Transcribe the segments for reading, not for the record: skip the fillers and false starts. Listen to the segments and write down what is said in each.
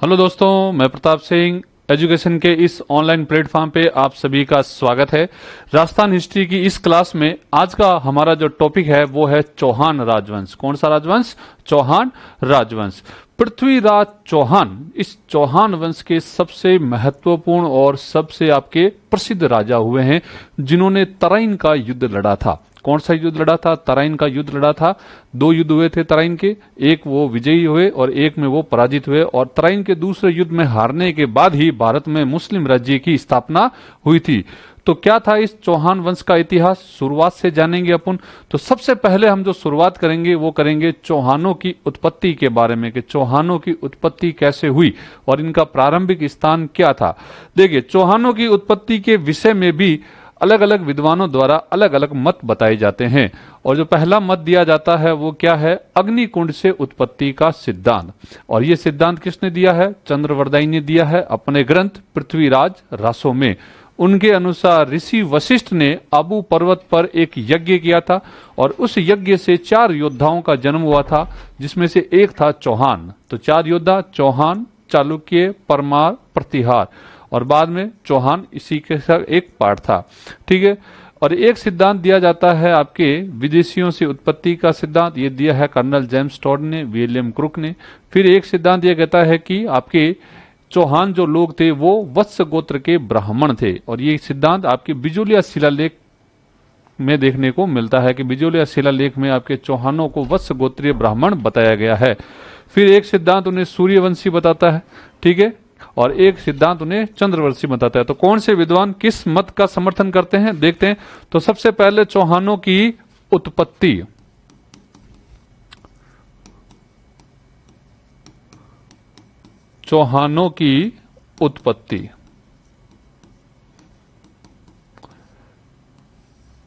Hello दोस्तों, मैं Pratap Singh. Education के इस ऑनलाइन प्लेटफॉर्म पे आप सभी का स्वागत है। राजस्थान हिस्ट्री की इस क्लास में आज का हमारा जो टॉपिक है वो है चौहान राजवंश। कौन सा राजवंश? चौहान राजवंश। पृथ्वीराज चौहान इस चौहान वंश के सबसे महत्वपूर्ण और सबसे आपके प्रसिद्ध राजा हुए हैं, जिन्होंने तराइन का युद्ध लड़ा था। कौन सा युद्ध लड़ा था? तराइन का युद्ध लड़ा था। दो युद्ध हुए थे तराइन के, एक वो विजयी हुए और एक में वो पराजित हुए। और तराइन के दूसरे युद्ध में हारने के बाद ही भारत में मुस्लिम राज्य की स्थापना हुई थी। तो क्या था इस चौहान वंश का इतिहास? शुरुआत से जानेंगे अपन। तो सबसे पहले हम जो शुरुआत करेंगे वो करेंगे चौहानों की उत्पत्ति के बारे में, कि चौहानों की उत्पत्ति कैसे हुई और इनका प्रारंभिक स्थान क्या था। देखिए, चौहानों की उत्पत्ति के विषय में भी अलग अलग विद्वानों द्वारा अलग अलग मत बताए जाते हैं। और जो पहला मत दिया जाता है वो क्या है? अग्निकुंड से उत्पत्ति का सिद्धांत। और ये सिद्धांत किसने दिया है? चंद्रवरदाई ने दिया है अपने ग्रंथ पृथ्वीराज रासो में। उनके अनुसार ऋषि वशिष्ठ ने आबू पर्वत पर एक यज्ञ किया था और उस यज्ञ से 4 योद्धाओं का जन्म हुआ था, जिसमें से एक था चौहान। तो 4 योद्धा चौहान, चालुक्य, परमार, प्रतिहार और बाद में चौहान इसी के साथ एक पार्ट था। ठीक है। और एक सिद्धांत दिया जाता है आपके विदेशियों से उत्पत्ति का सिद्धांत। ये दिया है कर्नल जेम्स टॉड ने, विलियम क्रुक ने। फिर एक सिद्धांत ये कहता है कि आपके चौहान जो लोग थे वो वत्स गोत्र के ब्राह्मण थे। और ये सिद्धांत आपके बिजोलिया शिलालेख में देखने को मिलता है कि बिजोलिया शिलालेख में आपके चौहानों को वत्स गोत्रीय ब्राह्मण बताया गया है। फिर एक सिद्धांत उन्हें सूर्यवंशी बताता है, ठीक है, और एक सिद्धांत उन्हें चंद्रवंशी बताता है। तो कौन से विद्वान किस मत का समर्थन करते हैं देखते हैं। तो सबसे पहले चौहानों की उत्पत्ति। चौहानों की उत्पत्ति,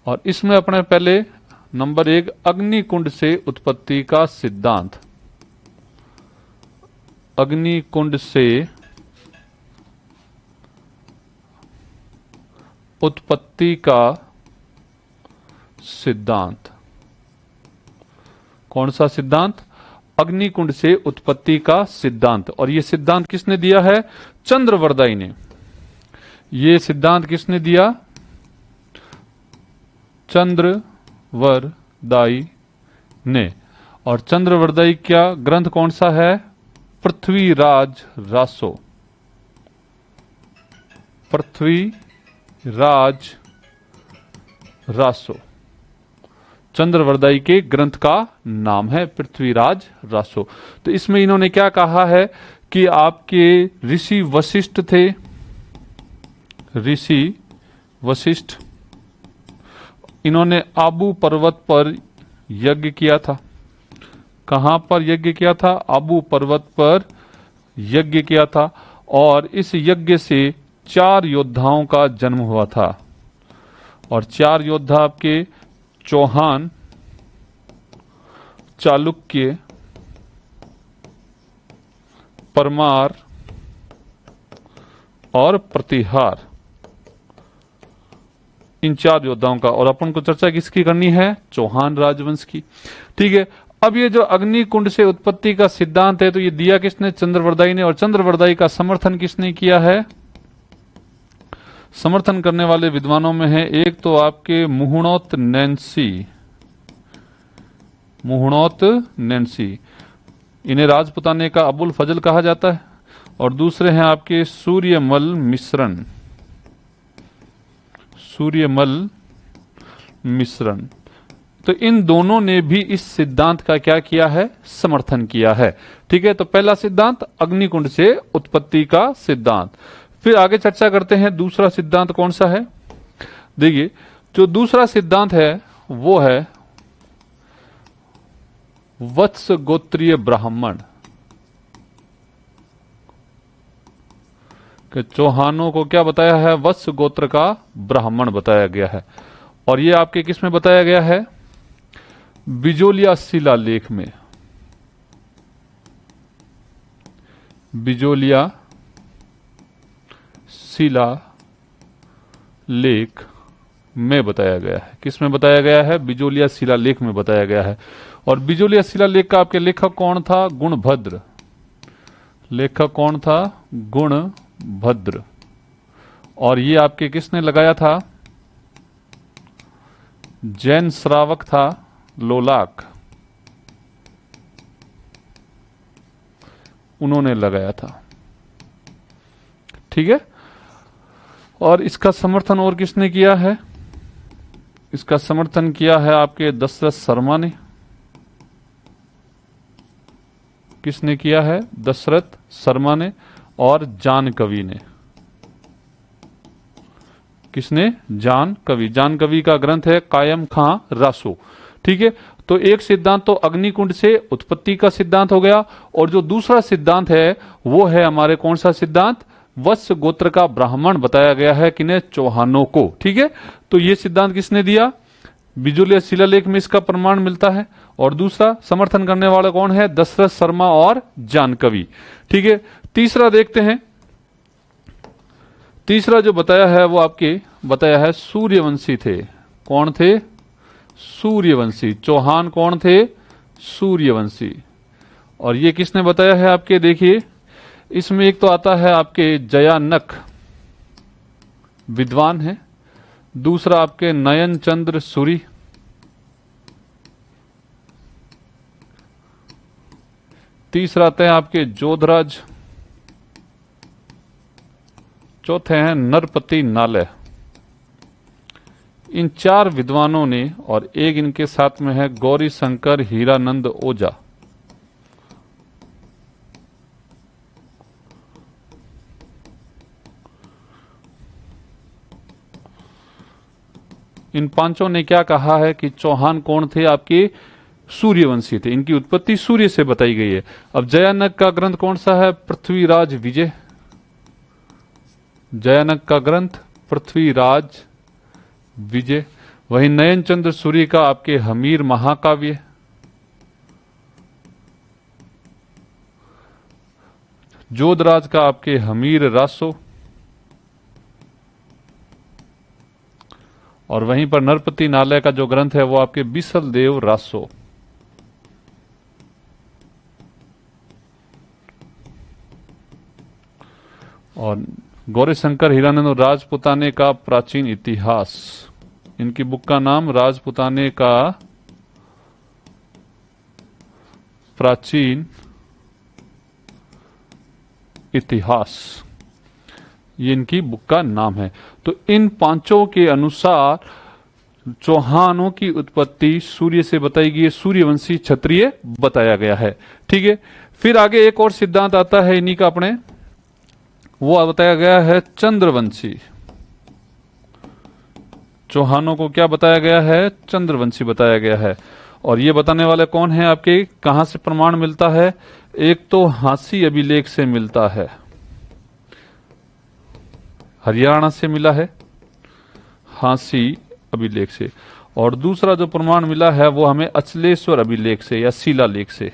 और इसमें अपने पहले नंबर 1 अग्निकुंड से उत्पत्ति का सिद्धांत। अग्निकुंड से उत्पत्ति का सिद्धांत। कौन सा सिद्धांत? अग्निकुंड से उत्पत्ति का सिद्धांत। और यह सिद्धांत किसने दिया है? चंद्रवरदाई ने। यह सिद्धांत किसने दिया? चंद्रवरदाई ने। और चंद्रवरदाई का ग्रंथ कौन सा है? पृथ्वीराज रासो। पृथ्वीराज रासो चंद्रवरदाई के ग्रंथ का नाम है, पृथ्वीराज रासो। तो इसमें इन्होंने क्या कहा है कि आपके ऋषि वशिष्ठ थे। ऋषि वशिष्ठ, इन्होंने आबू पर्वत पर यज्ञ किया था। कहां पर यज्ञ किया था? आबू पर्वत पर यज्ञ किया था। और इस यज्ञ से 4 योद्धाओं का जन्म हुआ था। और 4 योद्धा आपके चौहान, चालुक्य, परमार और प्रतिहार, इन 4 योद्धाओं का। और अपन को चर्चा किसकी करनी है? चौहान राजवंश की। ठीक है। अब ये जो अग्निकुंड से उत्पत्ति का सिद्धांत है, तो ये दिया किसने? चंद्रवरदाई ने। और चंद्रवरदाई का समर्थन किसने किया है? समर्थन करने वाले विद्वानों में है एक तो आपके मुहणोत नैन्सी। मुहणोत नैन्सी, इन्हें राजपुताने का अबुल फजल कहा जाता है। और दूसरे हैं आपके सूर्यमल मिश्रण। सूर्यमल मिश्रण। तो इन दोनों ने भी इस सिद्धांत का क्या किया है? समर्थन किया है। ठीक है। तो पहला सिद्धांत अग्निकुंड से उत्पत्ति का सिद्धांत। फिर आगे चर्चा करते हैं दूसरा सिद्धांत कौन सा है। देखिए, जो दूसरा सिद्धांत है वो है वत्स गोत्रीय ब्राह्मण। कि चौहानों को क्या बताया है? वत्स गोत्र का ब्राह्मण बताया गया है। और ये आपके किस में बताया गया है? बिजोलिया शिलालेख में। बिजोलिया शिलालेख में बताया गया है। किस में बताया गया है? बिजोलिया शिलालेख में बताया गया है। और बिजोलिया शिलालेख का आपके लेखक कौन था? गुणभद्र। लेखक कौन था? गुणभद्र। और ये आपके किसने लगाया था? जैन श्रावक था लोलाक, उन्होंने लगाया था। ठीक है। और इसका समर्थन और किसने किया है? इसका समर्थन किया है आपके दशरथ शर्मा ने। किसने किया है? दशरथ शर्मा ने। और जान कवि ने। किसने? जान कवि। जान कवि का ग्रंथ है कायम खां रासो। ठीक है। तो एक सिद्धांत तो अग्निकुंड से उत्पत्ति का सिद्धांत हो गया, और जो दूसरा सिद्धांत है वो है हमारे कौन सा सिद्धांत? वत्स गोत्र का ब्राह्मण बताया गया है किन्हें? चौहानों को। ठीक है। तो ये सिद्धांत किसने दिया? बिजुलिया शिलालेख में इसका प्रमाण मिलता है। और दूसरा समर्थन करने वाला कौन है? दशरथ शर्मा और जानकवि। ठीक है। तीसरा देखते हैं। तीसरा जो बताया है वो आपके बताया है सूर्यवंशी थे। कौन थे? सूर्यवंशी। चौहान कौन थे? सूर्यवंशी। और ये किसने बताया है आपके? देखिए इसमें एक तो आता है आपके जयानक, विद्वान है। दूसरा आपके नयन चंद्र सूरी। तीसरा आते हैं आपके जोधराज। चौथे हैं नरपति नाले। इन चार विद्वानों ने, और एक इनके साथ में है गौरी शंकर हीरानंद ओझा। इन पांचों ने क्या कहा है कि चौहान कौन थे? आपके सूर्यवंशी थे। इनकी उत्पत्ति सूर्य से बताई गई है। अब जयानक का ग्रंथ कौन सा है? पृथ्वीराज विजय। जयानक का ग्रंथ पृथ्वीराज विजय। वहीं नयन चंद्र सूरी का आपके हमीर महाकाव्य। जोधराज का आपके हमीर रासो। और वहीं पर नरपति नालय का जो ग्रंथ है वो आपके बिसल देव रासो। और गौरीशंकर हीरानंद और राजपुताने का प्राचीन इतिहास। इनकी बुक का नाम राजपुताने का प्राचीन इतिहास, ये इनकी बुक का नाम है। तो इन पांचों के अनुसार चौहानों की उत्पत्ति सूर्य से बताई गई है। सूर्यवंशी क्षत्रिय बताया गया है। ठीक है। फिर आगे एक और सिद्धांत आता है इन्हीं का अपने, वो बताया गया है चंद्रवंशी। चौहानों को क्या बताया गया है? चंद्रवंशी बताया गया है। और ये बताने वाले कौन है आपके? कहां से प्रमाण मिलता है? एक तो हांसी अभिलेख से मिलता है, हरियाणा से मिला है हांसी अभिलेख से। और दूसरा जो प्रमाण मिला है वो हमें अचलेश्वर अभिलेख से या शिलालेख से।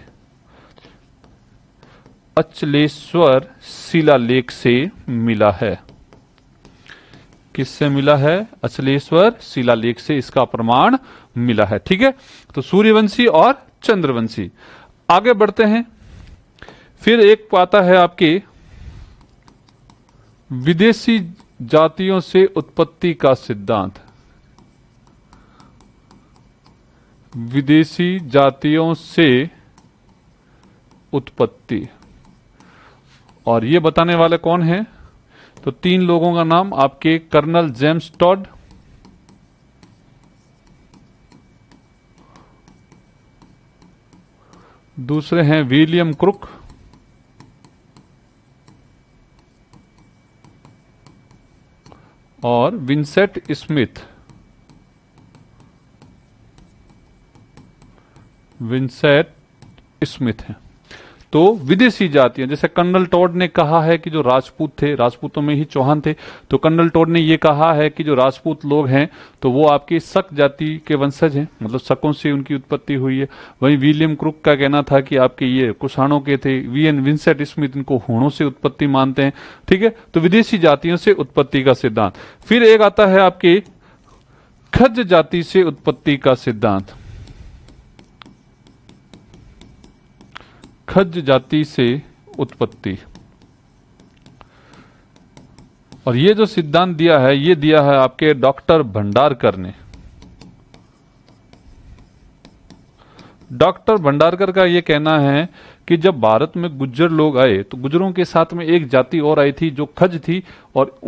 अचलेश्वर शिलालेख से मिला है। किससे मिला है? अचलेश्वर शिलालेख से इसका प्रमाण मिला है। ठीक है। तो सूर्यवंशी और चंद्रवंशी। आगे बढ़ते हैं। फिर एक आता है आपके विदेशी जातियों से उत्पत्ति का सिद्धांत। विदेशी जातियों से उत्पत्ति। और ये बताने वाले कौन हैं? तो तीन लोगों का नाम आपके कर्नल जेम्स टॉड, दूसरे हैं विलियम क्रुक, और विंसेंट स्मिथ। विंसेंट स्मिथ है। तो विदेशी जातियां, जैसे कर्नल टॉड ने कहा है कि जो राजपूत थे, राजपूतों में ही चौहान थे, तो कर्नल टॉड ने यह कहा है कि जो राजपूत लोग हैं तो वो आपकी शक जाति के वंशज हैं, मतलब शकों से उनकी उत्पत्ति हुई है। वहीं विलियम क्रुक का कहना था कि आपके ये कुषाणों के थे। विंसेंट स्मिथ इनको हूणों से उत्पत्ति मानते हैं। ठीक है। तो विदेशी जातियों से उत्पत्ति का सिद्धांत। फिर एक आता है आपके खज जाति से उत्पत्ति का सिद्धांत। खज जाति से उत्पत्ति। और ये जो सिद्धांत दिया है ये दिया है आपके डॉक्टर भंडारकर ने। डॉक्टर भंडारकर का ये कहना है कि जब भारत में गुज्जर लोग आए तो गुज्जरों के साथ में एक जाति और आई थी जो खज थी, और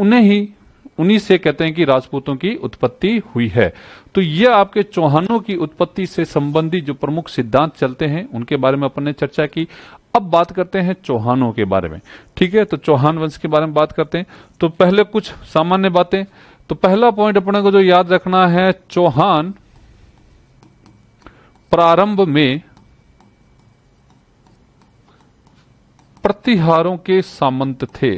उन्हीं से कहते हैं कि राजपूतों की उत्पत्ति हुई है। तो ये आपके चौहानों की उत्पत्ति से संबंधित जो प्रमुख सिद्धांत चलते हैं उनके बारे में अपन ने चर्चा की। अब बात करते हैं चौहानों के बारे में। ठीक है, तो चौहान वंश के बारे में बात करते हैं। तो पहले कुछ सामान्य बातें। तो पहला पॉइंट अपने को जो याद रखना है, चौहान प्रारंभ में प्रतिहारों के सामंत थे।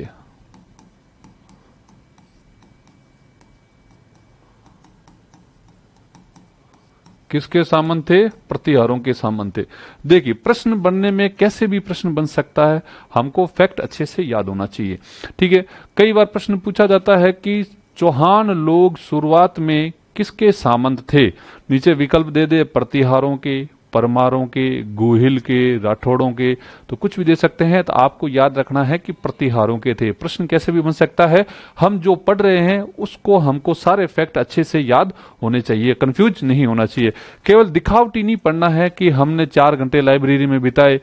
किसके सामंत थे? प्रतिहारों के सामंत थे। देखिए, प्रश्न बनने में कैसे भी प्रश्न बन सकता है, हमको फैक्ट अच्छे से याद होना चाहिए। ठीक है, कई बार प्रश्न पूछा जाता है कि चौहान लोग शुरुआत में किसके सामंत थे। नीचे विकल्प दे दे, प्रतिहारों के, परमारों के, गोहिल के, राठौड़ों के, तो कुछ भी दे सकते हैं। तो आपको याद रखना है कि प्रतिहारों के थे। प्रश्न कैसे भी बन सकता है, हम जो पढ़ रहे हैं उसको हमको सारे फैक्ट अच्छे से याद होने चाहिए, कंफ्यूज नहीं होना चाहिए। केवल दिखावटी नहीं पढ़ना है कि हमने 4 घंटे लाइब्रेरी में बिताए,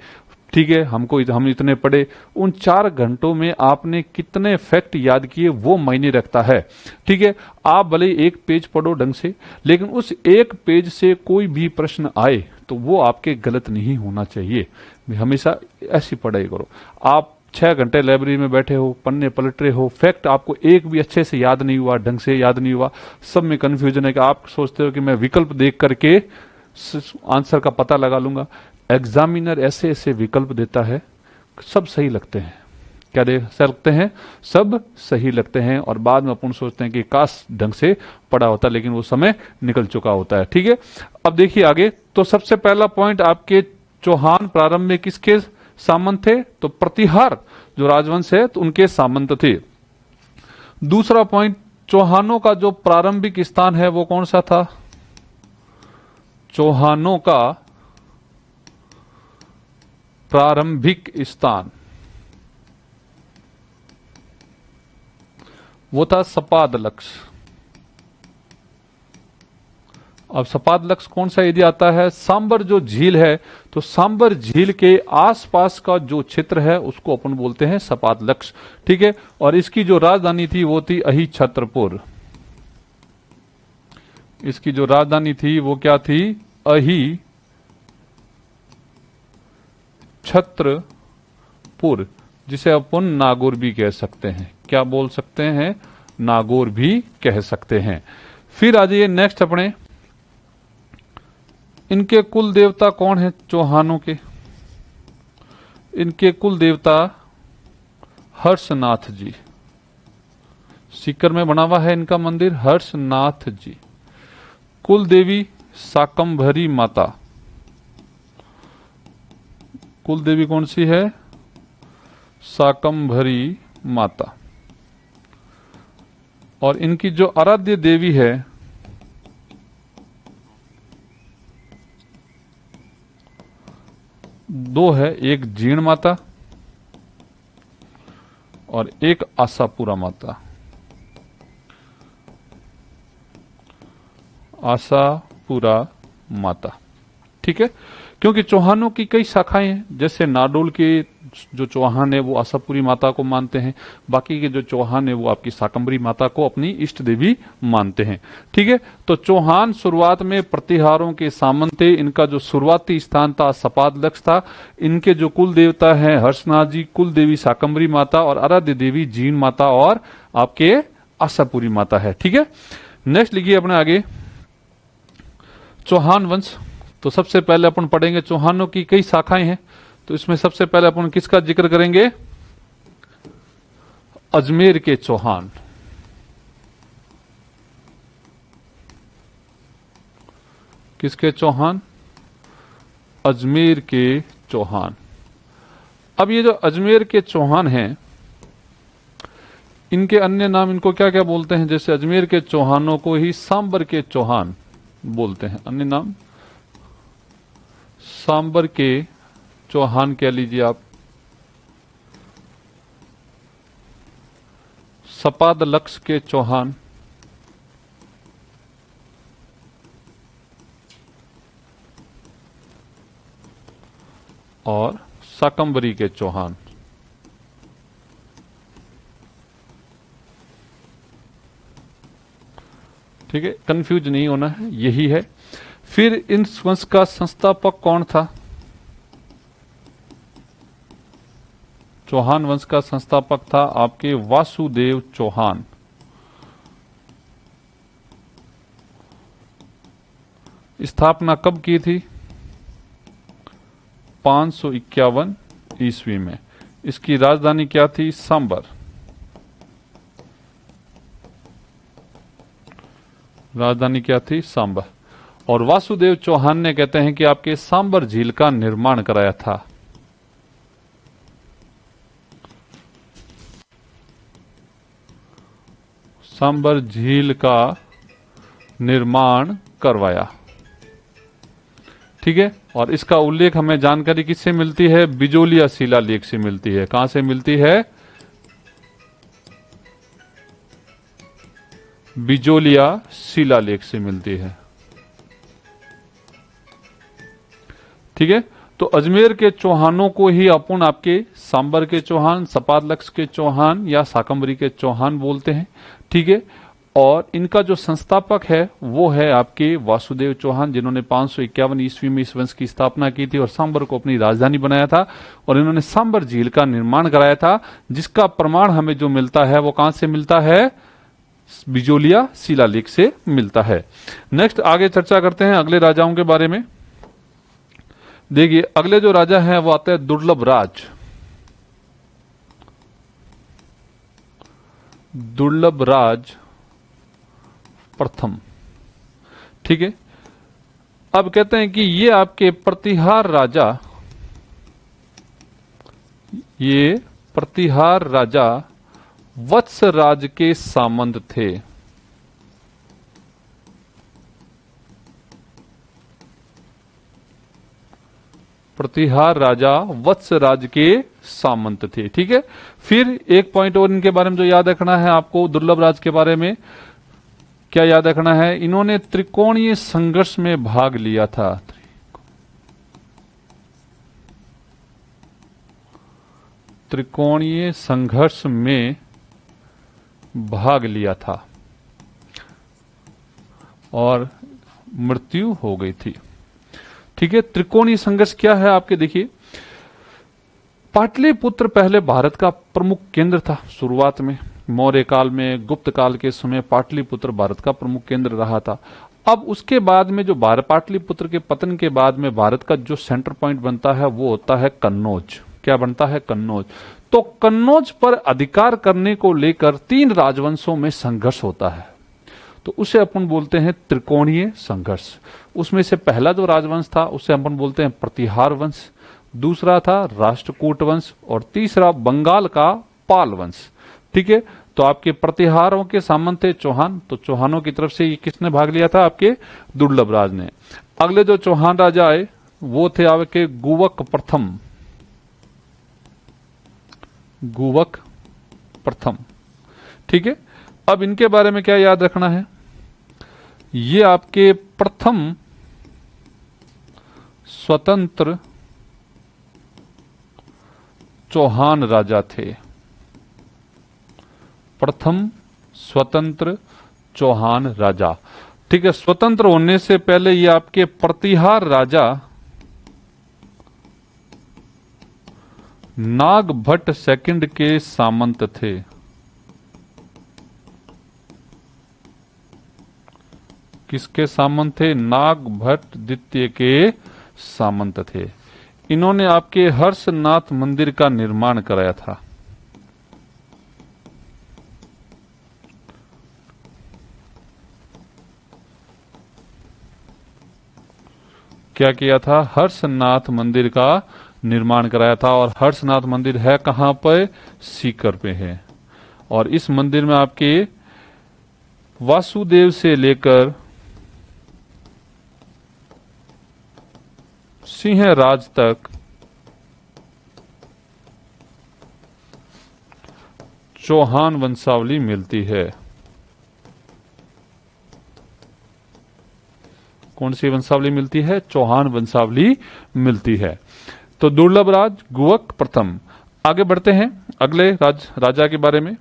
ठीक है, हम इतने पढ़े। उन 4 घंटों में आपने कितने फैक्ट याद किए वो मायने रखता है। ठीक है, आप भले एक पेज पढ़ो ढंग से, लेकिन उस एक पेज से कोई भी प्रश्न आए तो वो आपके गलत नहीं होना चाहिए। हमेशा ऐसी पढ़ाई करो। आप 6 घंटे लाइब्रेरी में बैठे हो, पन्ने पलट रहे हो, फैक्ट आपको एक भी अच्छे से याद नहीं हुआ, ढंग से याद नहीं हुआ, सब में कंफ्यूजन है कि आप सोचते हो कि मैं विकल्प देख करके आंसर का पता लगा लूंगा। एग्जामिनर ऐसे ऐसे विकल्प देता है, सब सही लगते हैं। क्या लगते हैं? सब सही लगते हैं, और बाद में अपन सोचते हैं कि काश ढंग से पढ़ा होता, लेकिन वो समय निकल चुका होता है। ठीक है, अब देखिए आगे। तो सबसे पहला पॉइंट आपके, चौहान प्रारंभ में किसके सामंत थे? तो प्रतिहार जो राजवंश है तो उनके सामंत थे। दूसरा पॉइंट, चौहानों का जो प्रारंभिक स्थान है वो कौन सा था? चौहानों का प्रारंभिक स्थान वो था सपादलक्ष। अब सपादलक्ष कौन सा एरिया आता है? सांबर जो झील है, तो सांबर झील के आसपास का जो क्षेत्र है उसको अपन बोलते हैं सपादलक्ष। ठीक है, और इसकी जो राजधानी थी वो थी अहिछत्रपुर। इसकी जो राजधानी थी वो क्या थी? अहिछत्रपुर, जिसे अपन नागौर भी कह सकते हैं। क्या बोल सकते हैं? नागौर भी कह सकते हैं। फिर आ जाइए नेक्स्ट अपने, इनके कुल देवता कौन है चौहानों के? इनके कुल देवता हर्षनाथ जी। सीकर में बना हुआ है इनका मंदिर, हर्षनाथ जी। कुल देवी शाकंभरी माता। कुल देवी कौन सी है? शाकंभरी माता। और इनकी जो आराध्य देवी है दो है, एक जीण माता और एक आशापुरा माता। आशापुरा माता। ठीक है, क्योंकि चौहानों की कई शाखाएं हैं, जैसे नाडोल के जो चौहान है वो आशापुरी माता को मानते हैं, बाकी के जो चौहान है वो आपकी शाकंभरी माता को अपनी इष्ट देवी मानते हैं। ठीक है, तो चौहान शुरुआत में प्रतिहारों के सामंत थे। इनका जो शुरुआती स्थान था सपादलक्ष था। इनके जो कुल देवता है हर्षनाथ जी, कुल देवी शाकंभरी माता और आराध्य देवी जीण माता और आपके आशापुरी माता है। ठीक है, नेक्स्ट लिखिए अपने आगे, चौहान वंश। तो सबसे पहले अपन पढ़ेंगे, चौहानों की कई शाखाएं हैं, तो इसमें सबसे पहले अपन किसका जिक्र करेंगे? अजमेर के चौहान। किसके चौहान? अजमेर के चौहान। अब ये जो अजमेर के चौहान हैं, इनके अन्य नाम इनको क्या क्या बोलते हैं? जैसे अजमेर के चौहानों को ही सांबर के चौहान बोलते हैं, अन्य नाम सांबर के चौहान कह लीजिए आप। सपादलक्ष के चौहान और शाकंभरी के चौहान। ठीक है, कंफ्यूज नहीं होना है, यही है। फिर इन वंश का संस्थापक कौन था? चौहान वंश का संस्थापक था आपके वासुदेव चौहान। स्थापना कब की थी? 551 ईस्वी में। इसकी राजधानी क्या थी? सांबर। राजधानी क्या थी? सांबर। और वासुदेव चौहान ने कहते हैं कि आपके सांबर झील का निर्माण कराया था। सांबर झील का निर्माण करवाया। ठीक है, और इसका उल्लेख हमें जानकारी किससे मिलती है? बिजोलिया शिलालेख से मिलती है। कहां से मिलती है? बिजोलिया शिलालेख से मिलती है। ठीक है, तो अजमेर के चौहानों को ही अपन आपके सांबर के चौहान, सपादलक्ष के चौहान या शाकंभरी के चौहान बोलते हैं। ठीक है, और इनका जो संस्थापक है वो है आपके वासुदेव चौहान, जिन्होंने 551 ईस्वी में इस वंश की स्थापना की थी और सांबर को अपनी राजधानी बनाया था। और इन्होंने सांबर झील का निर्माण कराया था, जिसका प्रमाण हमें जो मिलता है वो कहां से मिलता है? बिजोलिया शिलालेख से मिलता है। नेक्स्ट आगे चर्चा करते हैं अगले राजाओं के बारे में। देखिए, अगले जो राजा हैं वो आते हैं दुर्लभ राज। दुर्लभ राज प्रथम। ठीक है, अब कहते हैं कि ये आपके प्रतिहार राजा, ये प्रतिहार राजा वत्स राज के सामंत थे। प्रतिहार राजा वत्स राज के सामंत थे। ठीक है, फिर एक पॉइंट और इनके बारे में जो याद रखना है आपको, दुर्लभ राज के बारे में क्या याद रखना है? इन्होंने त्रिकोणीय संघर्ष में भाग लिया था। त्रिकोणीय संघर्ष में भाग लिया था और मृत्यु हो गई थी। ठीक है, त्रिकोणीय संघर्ष क्या है आपके? देखिए, पाटलिपुत्र पहले भारत का प्रमुख केंद्र था। शुरुआत में मौर्य काल में, गुप्त काल के समय पाटलिपुत्र भारत का प्रमुख केंद्र रहा था। अब उसके बाद में जो पाटलिपुत्र के पतन के बाद में भारत का जो सेंटर पॉइंट बनता है वो होता है कन्नौज। क्या बनता है? कन्नौज। तो कन्नौज पर अधिकार करने को लेकर 3 राजवंशों में संघर्ष होता है, तो उसे अपन बोलते हैं त्रिकोणीय संघर्ष। उसमें से पहला जो राजवंश था उसे अपन बोलते हैं प्रतिहार वंश, दूसरा था राष्ट्रकूट वंश और तीसरा बंगाल का पाल वंश। ठीक है, तो आपके प्रतिहारों के सामंत थे चौहान, तो चौहानों की तरफ से ये किसने भाग लिया था? आपके दुर्लभ राज ने। अगले जो चौहान राजा आए वो थे आपके गुवक प्रथम। गुवक प्रथम। ठीक है, अब इनके बारे में क्या याद रखना है? ये आपके प्रथम स्वतंत्र चौहान राजा थे। प्रथम स्वतंत्र चौहान राजा। ठीक है, स्वतंत्र होने से पहले ये आपके प्रतिहार राजा नागभट्ट सेकंड के सामंत थे। किसके सामंत थे? नागभट्ट द्वितीय के सामंत थे। इन्होंने आपके हर्षनाथ मंदिर का निर्माण कराया था। क्या किया था? हर्षनाथ मंदिर का निर्माण कराया था। और हर्षनाथ मंदिर है कहां पर? सीकर पे है। और इस मंदिर में आपके वासुदेव से लेकर सिंहराज तक चौहान वंशावली मिलती है। कौन सी वंशावली मिलती है? चौहान वंशावली मिलती है। तो दुर्लभ राज गुवक प्रथम। आगे बढ़ते हैं अगले राजा के बारे में।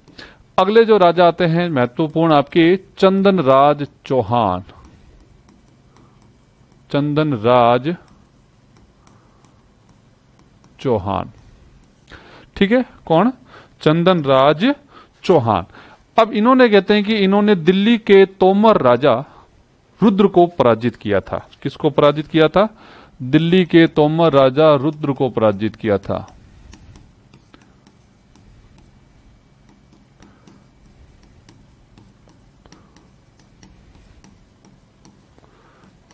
अगले जो राजा आते हैं महत्वपूर्ण आपके चंदन राज चौहान। चंदन राज चौहान, ठीक है। कौन? चंदन राज चौहान। अब इन्होंने कहते हैं कि इन्होंने दिल्ली के तोमर राजा रुद्र को पराजित किया था। किसको पराजित किया था? दिल्ली के तोमर राजा रुद्र को पराजित किया था।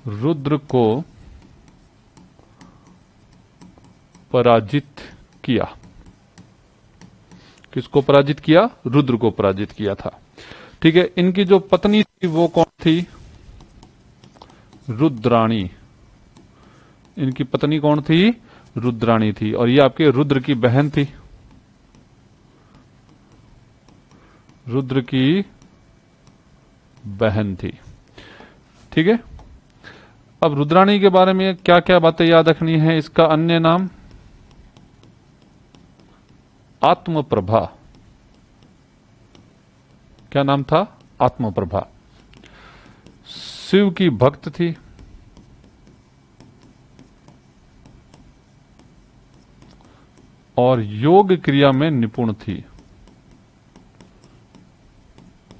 रुद्र को पराजित किया। किसको पराजित किया? रुद्र को पराजित किया था, ठीक है। इनकी जो पत्नी थी वो कौन थी? रुद्राणी। इनकी पत्नी कौन थी? रुद्राणी थी। और ये आपके रुद्र की बहन थी। रुद्र की बहन थी, ठीक है। अब रुद्राणी के बारे में क्या क्या बातें याद रखनी है? इसका अन्य नाम आत्मप्रभा। क्या नाम था? आत्मप्रभा। शिव की भक्त थी। और योग क्रिया में निपुण थी।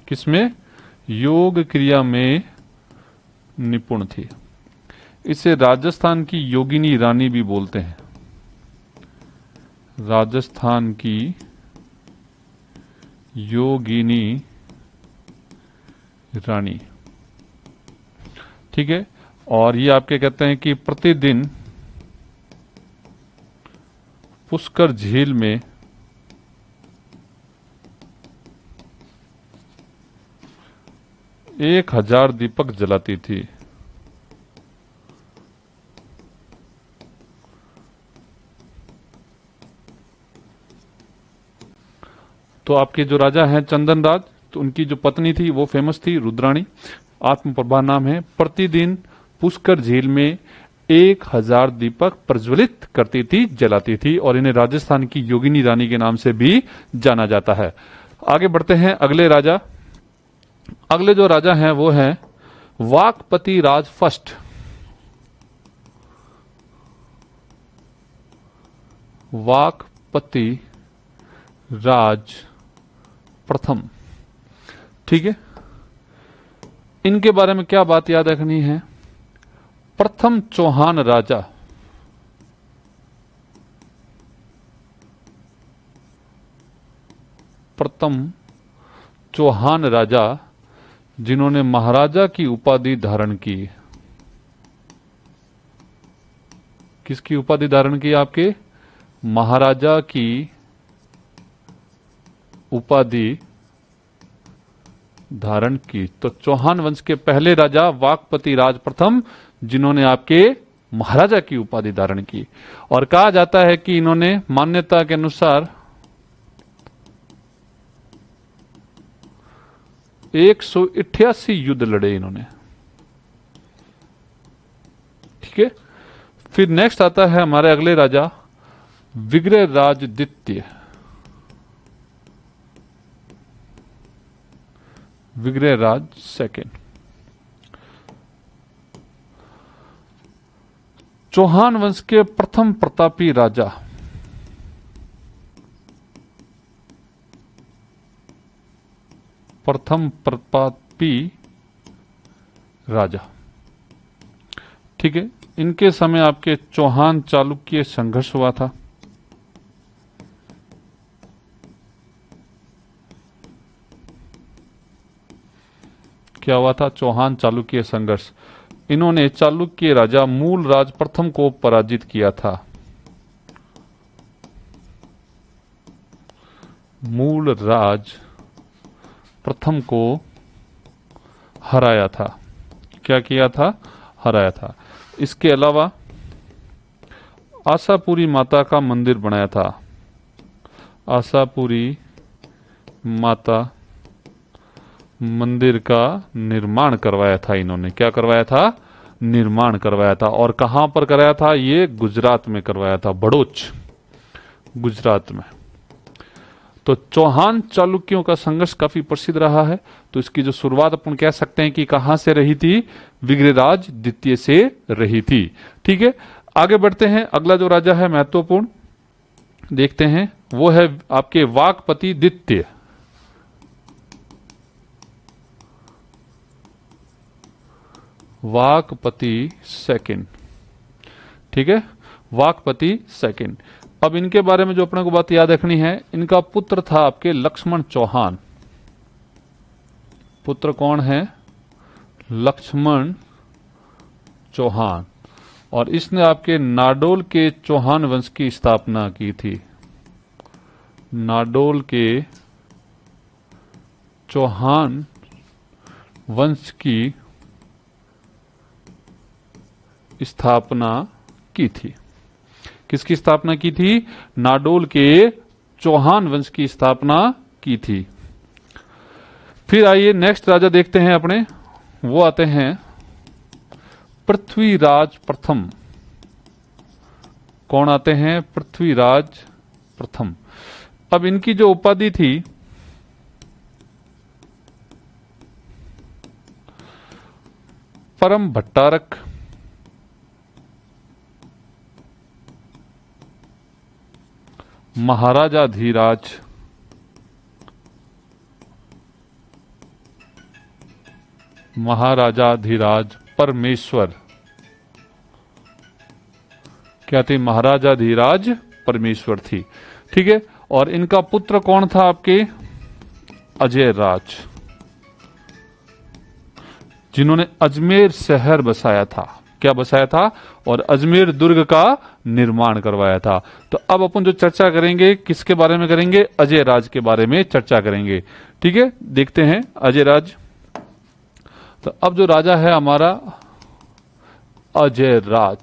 किसमें? योग क्रिया में निपुण थी। इसे राजस्थान की योगिनी रानी भी बोलते हैं। राजस्थान की योगिनी रानी, ठीक है। और ये आपके कहते हैं कि प्रतिदिन पुष्कर झील में 1000 दीपक जलाती थी। तो आपके जो राजा हैं चंदन राज, तो उनकी जो पत्नी थी वो फेमस थी रुद्राणी। आत्मप्रभा नाम है। प्रतिदिन पुष्कर झील में 1000 दीपक प्रज्वलित करती थी, जलाती थी। और इन्हें राजस्थान की योगिनी रानी के नाम से भी जाना जाता है। आगे बढ़ते हैं अगले राजा। अगले जो राजा हैं वो हैं वाकपति राज फर्स्ट। वाकपति राज प्रथम, ठीक है। इनके बारे में क्या बात याद रखनी है? प्रथम चौहान राजा। प्रथम चौहान राजा जिन्होंने महाराजा की उपाधि धारण की। किसकी उपाधि धारण की? आपके महाराजा की उपाधि धारण की। तो चौहान वंश के पहले राजा वाकपति राज प्रथम, जिन्होंने आपके महाराजा की उपाधि धारण की। और कहा जाता है कि इन्होंने मान्यता के अनुसार 188 युद्ध लड़े इन्होंने, ठीक है। फिर नेक्स्ट आता है हमारे अगले राजा विग्रहराज द्वितीय। विग्रहराज सेकेंड। चौहान वंश के प्रथम प्रतापी राजा। प्रथम प्रतापी राजा, ठीक है। इनके समय आपके चौहान चालुक्य संघर्ष हुआ था। क्या हुआ था? चौहान चालुक्य संघर्ष। इन्होंने चालुक्य राजा मूल राज प्रथम को पराजित किया था। मूल राज प्रथम को हराया था। क्या किया था? हराया था। इसके अलावा आशापुरी माता का मंदिर बनाया था। आशापुरी माता मंदिर का निर्माण करवाया था। इन्होंने क्या करवाया था? निर्माण करवाया था। और कहां पर कराया था? ये गुजरात में करवाया था, बड़ोच गुजरात में। तो चौहान चालुक्यों का संघर्ष काफी प्रसिद्ध रहा है। तो इसकी जो शुरुआत अपन कह सकते हैं कि कहां से रही थी? विग्रहराज द्वितीय से रही थी। ठीक है, आगे बढ़ते हैं। अगला जो राजा है महत्वपूर्ण देखते हैं, वो है आपके वाकपति द्वितीय। वाकपति सेकंड। ठीक है, वाकपति सेकंड। अब इनके बारे में जो अपने को बात याद रखनी है, इनका पुत्र था आपके लक्ष्मण चौहान। पुत्र कौन है? लक्ष्मण चौहान। और इसने आपके नाडोल के चौहान वंश की स्थापना की थी। नाडोल के चौहान वंश की स्थापना की थी। किसकी स्थापना की थी? नाडोल के चौहान वंश की स्थापना की थी। फिर आइए नेक्स्ट राजा देखते हैं अपने, वो आते हैं पृथ्वीराज प्रथम। कौन आते हैं? पृथ्वीराज प्रथम। अब इनकी जो उपाधि थी, परम भट्टारक, महाराजा धीराज, महाराजा धीराज परमेश्वर। क्या थी? महाराजा धीराज परमेश्वर थी। ठीक है, और इनका पुत्र कौन था आपके? अजय राज, जिन्होंने अजमेर शहर बसाया था। क्या बसाया था? और अजमेर दुर्ग का निर्माण करवाया था। तो अब अपन जो चर्चा करेंगे किसके बारे में करेंगे? अजय राज के बारे में चर्चा करेंगे। ठीक है, देखते हैं अजय राज। तो अब जो राजा है हमारा अजय राज,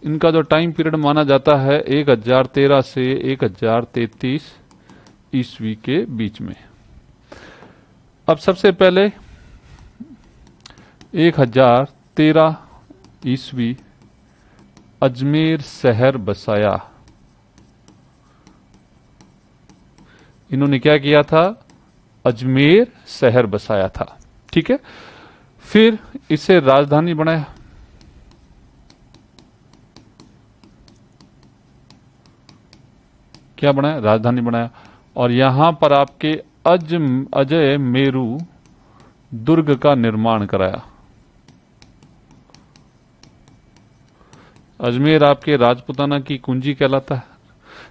इनका जो टाइम पीरियड माना जाता है 1013 से 1033 ईस्वी के बीच में। अब सबसे पहले 1013 ईस्वी अजमेर शहर बसाया। इन्होंने क्या किया था? अजमेर शहर बसाया था। ठीक है, फिर इसे राजधानी बनाया। क्या बनाया? राजधानी बनाया। और यहां पर आपके अजय मेरू दुर्ग का निर्माण कराया। अजमेर आपके राजपुताना की कुंजी कहलाता है।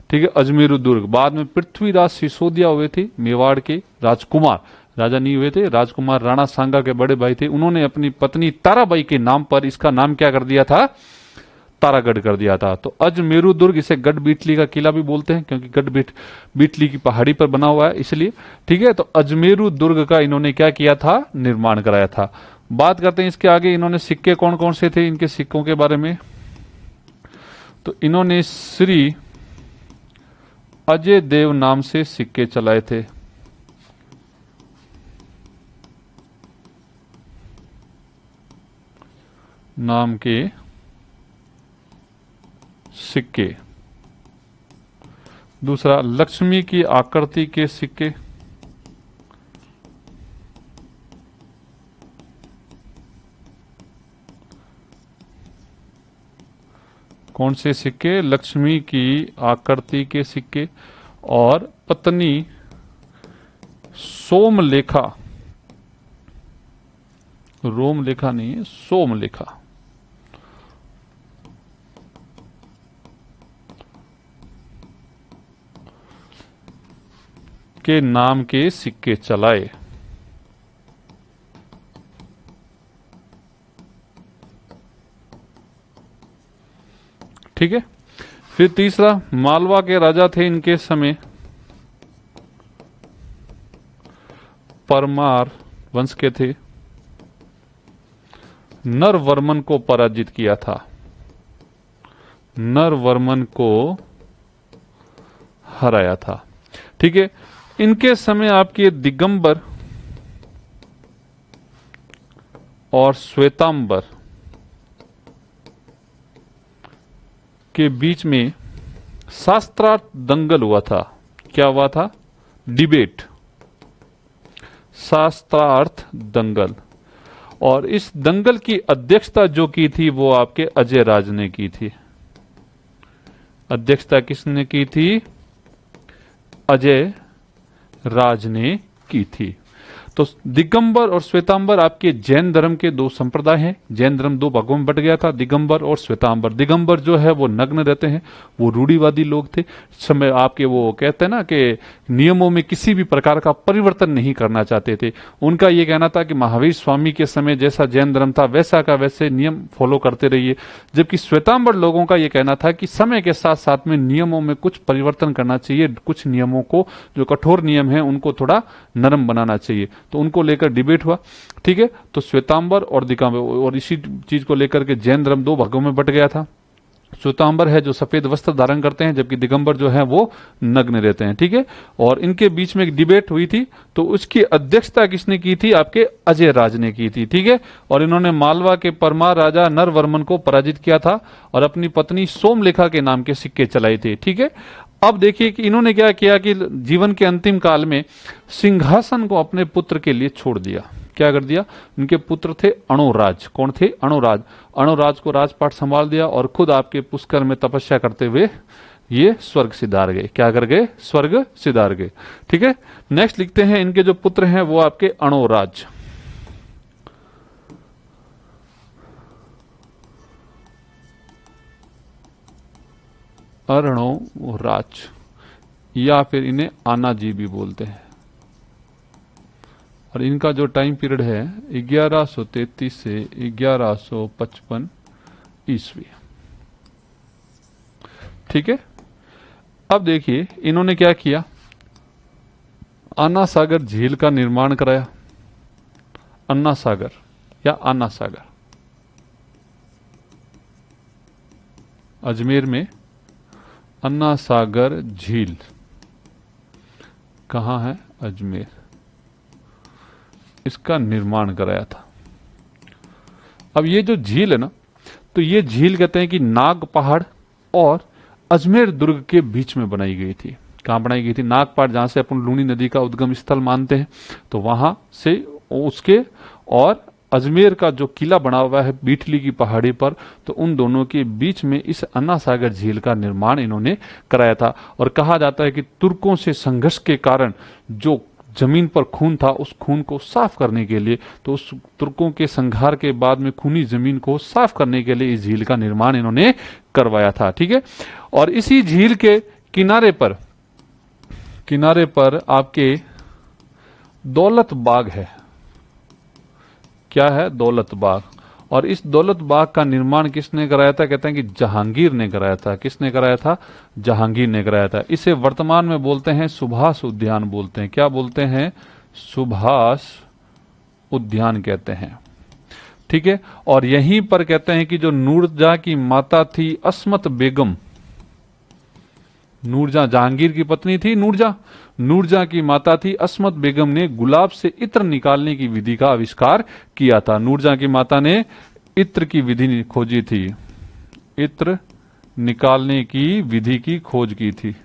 ठीक है, अजमेरू दुर्ग। बाद में पृथ्वीराज सिसोदिया हुए थे, मेवाड़ के राजकुमार, राजा नहीं हुए थे, राजकुमार राणा सांगा के बड़े भाई थे। उन्होंने अपनी पत्नी ताराबाई के नाम पर इसका नाम क्या कर दिया था? तारागढ़ कर दिया था। तो अजमेरू दुर्ग, इसे गढ़ बीटली का किला भी बोलते हैं, क्योंकि गढ़ बीटली की पहाड़ी पर बना हुआ है इसलिए। ठीक है, तो अजमेरू दुर्ग का इन्होंने क्या किया था? निर्माण कराया था। बात करते हैं इसके आगे, इन्होंने सिक्के कौन कौन से थे, इनके सिक्कों के बारे में। तो इन्होंने श्री अजय देव नाम से सिक्के चलाए थे। नाम के सिक्के। दूसरा, लक्ष्मी की आकृति के सिक्के। कौन से सिक्के? लक्ष्मी की आकृति के सिक्के। और पत्नी सोमलेखा, रोमलेखा नहीं है, सोमलेखा के नाम के सिक्के चलाए। ठीक है, फिर तीसरा, मालवा के राजा थे इनके समय, परमार वंश के थे। नरवर्मन को पराजित किया था। नरवर्मन को हराया था। ठीक है, इनके समय आपके दिगंबर और श्वेतांबर के बीच में शास्त्रार्थ दंगल हुआ था। क्या हुआ था? डिबेट, शास्त्रार्थ दंगल। और इस दंगल की अध्यक्षता जो की थी वो आपके अजय राज ने की थी। अध्यक्षता किसने की थी? अजय राज ने की थी। तो दिगंबर और श्वेतांबर आपके जैन धर्म के दो संप्रदाय हैं। जैन धर्म दो भागों में बट गया था, दिगंबर और श्वेतांबर। दिगंबर जो है वो नग्न रहते हैं, वो रूढ़िवादी लोग थे। समय आपके वो कहते हैं ना कि नियमों में किसी भी प्रकार का परिवर्तन नहीं करना चाहते थे। उनका ये कहना था कि महावीर स्वामी के समय जैसा जैन धर्म था वैसा का वैसे नियम फॉलो करते रहिए। जबकि श्वेतांबर लोगों का ये कहना था कि समय के साथ साथ में नियमों में कुछ परिवर्तन करना चाहिए, कुछ नियमों को, जो कठोर नियम है उनको थोड़ा नरम बनाना चाहिए। तो उनको लेकर डिबेट हुआ। ठीक है, तो श्वेतांबर और दिगंबर, और इसी चीज को लेकर के जैन धर्म दो भागों में बट गया था। श्वेतांबर है जो सफेद वस्त्र धारण करते हैं, जबकि दिगंबर जो है वो नग्न रहते हैं। ठीक है, और इनके बीच में एक डिबेट हुई थी, तो उसकी अध्यक्षता किसने की थी? आपके अजय राज ने की थी। ठीक है, और इन्होंने मालवा के परमार राजा नरवर्मन को पराजित किया था और अपनी पत्नी सोमलेखा के नाम के सिक्के चलाए थे। ठीक है, अब देखिए कि इन्होंने क्या किया कि जीवन के अंतिम काल में सिंहासन को अपने पुत्र के लिए छोड़ दिया। क्या कर दिया? इनके पुत्र थे अणुराज। कौन थे? अणुराज। अणुराज को राजपाट संभाल दिया और खुद आपके पुष्कर में तपस्या करते हुए ये स्वर्ग सिधार गए। क्या कर गए? स्वर्ग सिधार गए। ठीक है, नेक्स्ट लिखते हैं इनके जो पुत्र हैं वो आपके अणुराज। अरणोराज, या फिर इन्हें आनाजी भी बोलते हैं। और इनका जो टाइम पीरियड है 1133 से 1155 ईस्वी। ठीक है, अब देखिए इन्होंने क्या किया, अन्ना सागर झील का निर्माण कराया। अन्ना सागर या आना सागर, अजमेर में अन्ना सागर झील कहाँ है? अजमेर। इसका निर्माण कराया था। अब ये जो झील है ना, तो ये झील कहते हैं कि नाग पहाड़ और अजमेर दुर्ग के बीच में बनाई गई थी। कहां बनाई गई थी? नाग पहाड़, जहां से अपन लूनी नदी का उद्गम स्थल मानते हैं, तो वहां से उसके, और अजमेर का जो किला बना हुआ है बीठली की पहाड़ी पर, तो उन दोनों के बीच में इस अन्ना सागर झील का निर्माण इन्होंने कराया था। और कहा जाता है कि तुर्कों से संघर्ष के कारण जो जमीन पर खून था, उस खून को साफ करने के लिए, तो उस तुर्कों के संहार के बाद में खूनी जमीन को साफ करने के लिए इस झील का निर्माण इन्होंने करवाया था। ठीक है, और इसी झील के किनारे पर आपके दौलत बाग है। क्या है? दौलत बाग। और इस दौलत बाग का निर्माण किसने कराया था? कहते हैं कि जहांगीर ने कराया था। किसने कराया था? जहांगीर ने कराया था। इसे वर्तमान में बोलते हैं सुभाष उद्यान बोलते हैं। क्या बोलते हैं? सुभाष उद्यान कहते हैं। ठीक है, और यहीं पर कहते हैं कि जो नूरजहां की माता थी अस्मत बेगम, नूरजहां जहांगीर की पत्नी थी नूरजहां की माता थी अस्मत बेगम ने गुलाब से इत्र निकालने की विधि का आविष्कार किया था। नूरजहां की माता ने इत्र की विधि खोजी थी, इत्र निकालने की विधि की खोज की थी।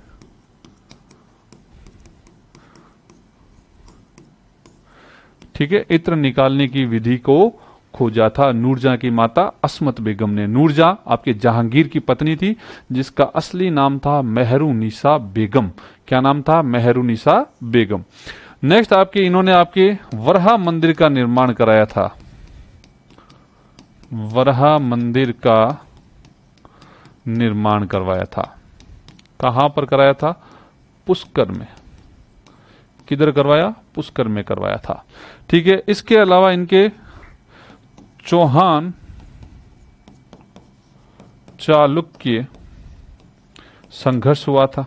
ठीक है, इत्र निकालने की विधि को खोजा था नूरजहां की माता अस्मत बेगम ने। नूरजहां आपके जहांगीर की पत्नी थी, जिसका असली नाम था मेहरुनिसा बेगम। क्या नाम था? मेहरुनिसा बेगम। नेक्स्ट आपके इन्होंने आपके वरहा मंदिर का निर्माण कराया था। वरहा मंदिर का निर्माण करवाया था। कहां पर कराया था? पुष्कर में। किधर करवाया? पुष्कर में करवाया था। ठीक है, इसके अलावा इनके चौहान चालुक्य संघर्ष हुआ था।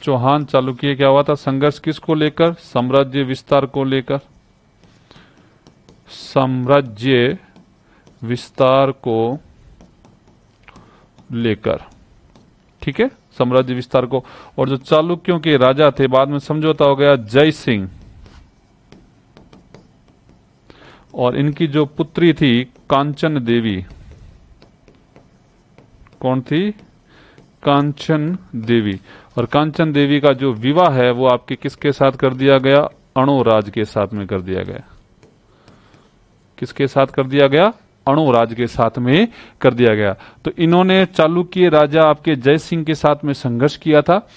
चौहान चालुक्य क्या हुआ था? संघर्ष किसको लेकर? साम्राज्य विस्तार को लेकर। साम्राज्य विस्तार को लेकर। ठीक है, साम्राज्य विस्तार को। और जो चालुक्यों के राजा थे, बाद में समझौता हो गया जय सिंह, और इनकी जो पुत्री थी कांचन देवी, कौन थी? कांचन देवी। और कांचन देवी का जो विवाह है वो आपके किसके साथ कर दिया गया? अणोराज के साथ में कर दिया गया। किसके साथ कर दिया गया? अणोराज के साथ में कर दिया गया। तो इन्होंने चालुक्य राजा आपके जय सिंह के साथ में संघर्ष किया था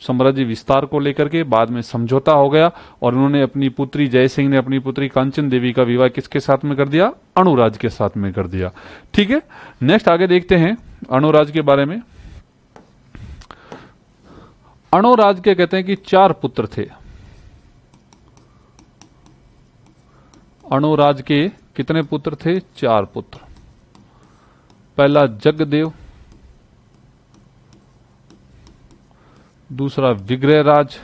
साम्राज्य विस्तार को लेकर के, बाद में समझौता हो गया और उन्होंने अपनी पुत्री, जय सिंह ने अपनी पुत्री कांचन देवी का विवाह किसके साथ में कर दिया? अणुराज के साथ में कर दिया। ठीक है, नेक्स्ट आगे देखते हैं अणुराज के बारे में। अणुराज के कहते हैं कि 4 पुत्र थे। अणुराज के कितने पुत्र थे? 4 पुत्र। पहला जगदेव, दूसरा विग्रहराज,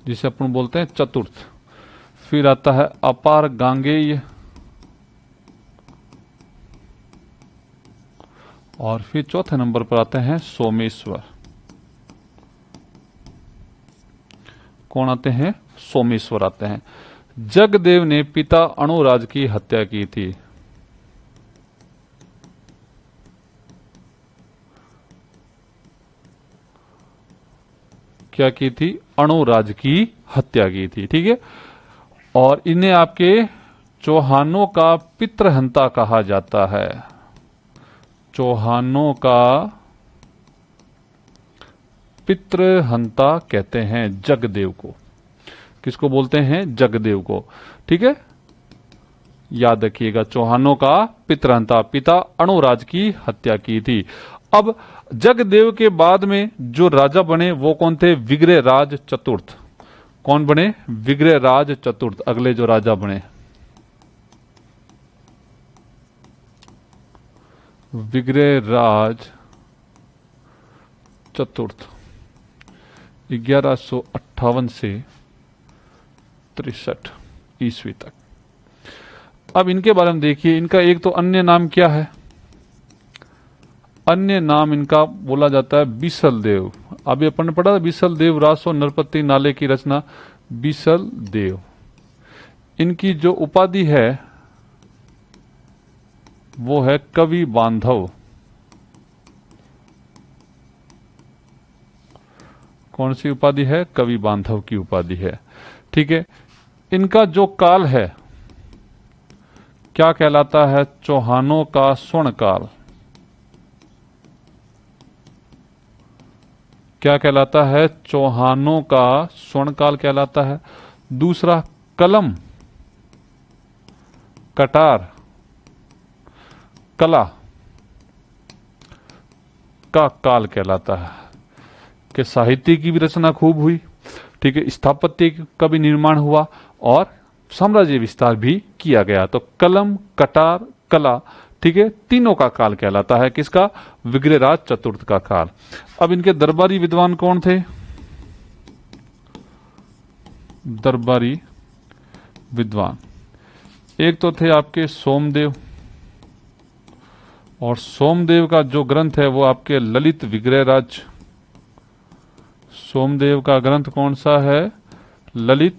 जिसे अपन बोलते हैं चतुर्थ। फिर आता है अपार गांगेय, और फिर चौथे नंबर पर आते हैं सोमेश्वर। कौन आते हैं? सोमेश्वर आते हैं। जगदेव ने पिता अणुराज की हत्या की थी। क्या की थी? अणुराज की हत्या की थी। ठीक है, और इन्हें आपके चौहानों का पितृहंता कहा जाता है। चौहानों का पितृहंता कहते हैं जगदेव को। किसको बोलते हैं? जगदेव को। ठीक है, याद रखिएगा, चौहानों का पितृहंता, पिता अणुराज की हत्या की थी। अब जगदेव के बाद में जो राजा बने वो कौन थे? विग्रहराज चतुर्थ। कौन बने? विग्रहराज चतुर्थ, अगले जो राजा बने। विग्रहराज चतुर्थ 1158 से 63 ईस्वी तक। अब इनके बारे में देखिए, इनका एक तो अन्य नाम क्या है? अन्य नाम इनका बोला जाता है बीसल देव। अभी अपन ने पढ़ा था बीसल देव रासो नरपति नाले की रचना, बीसल देव। इनकी जो उपाधि है वो है कवि बांधव। कौन सी उपाधि है? कवि बांधव की उपाधि है। ठीक है, इनका जो काल है क्या कहलाता है? चौहानों का स्वर्ण काल। क्या कहलाता है? चौहानों का स्वर्ण काल कहलाता है। दूसरा कलम, कटार, कला का काल कहलाता है। कि साहित्य की भी रचना खूब हुई, ठीक है, स्थापत्य का भी निर्माण हुआ और साम्राज्य विस्तार भी किया गया। तो कलम, कटार, कला, ठीक है, तीनों का काल कहलाता है। किसका? विग्रहराज चतुर्थ का काल। अब इनके दरबारी विद्वान कौन थे? दरबारी विद्वान एक तो थे आपके सोमदेव, और सोमदेव का जो ग्रंथ है वो आपके ललित विग्रहराज। सोमदेव का ग्रंथ कौन सा है? ललित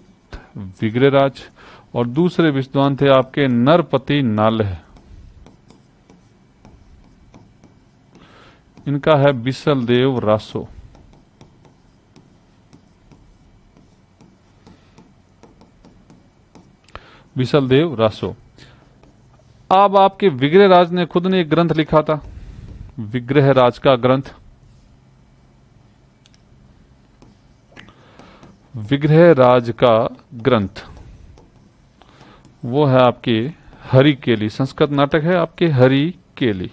विग्रहराज। और दूसरे विद्वान थे आपके नरपति नालह। इनका है बिसल देव रासो। बिसल देव रासो। अब आपके विग्रहराज ने खुद ने एक ग्रंथ लिखा था, विग्रहराज का ग्रंथ। विग्रहराज का ग्रंथ वो है आपके हरि केली। संस्कृत नाटक है आपके हरि केली।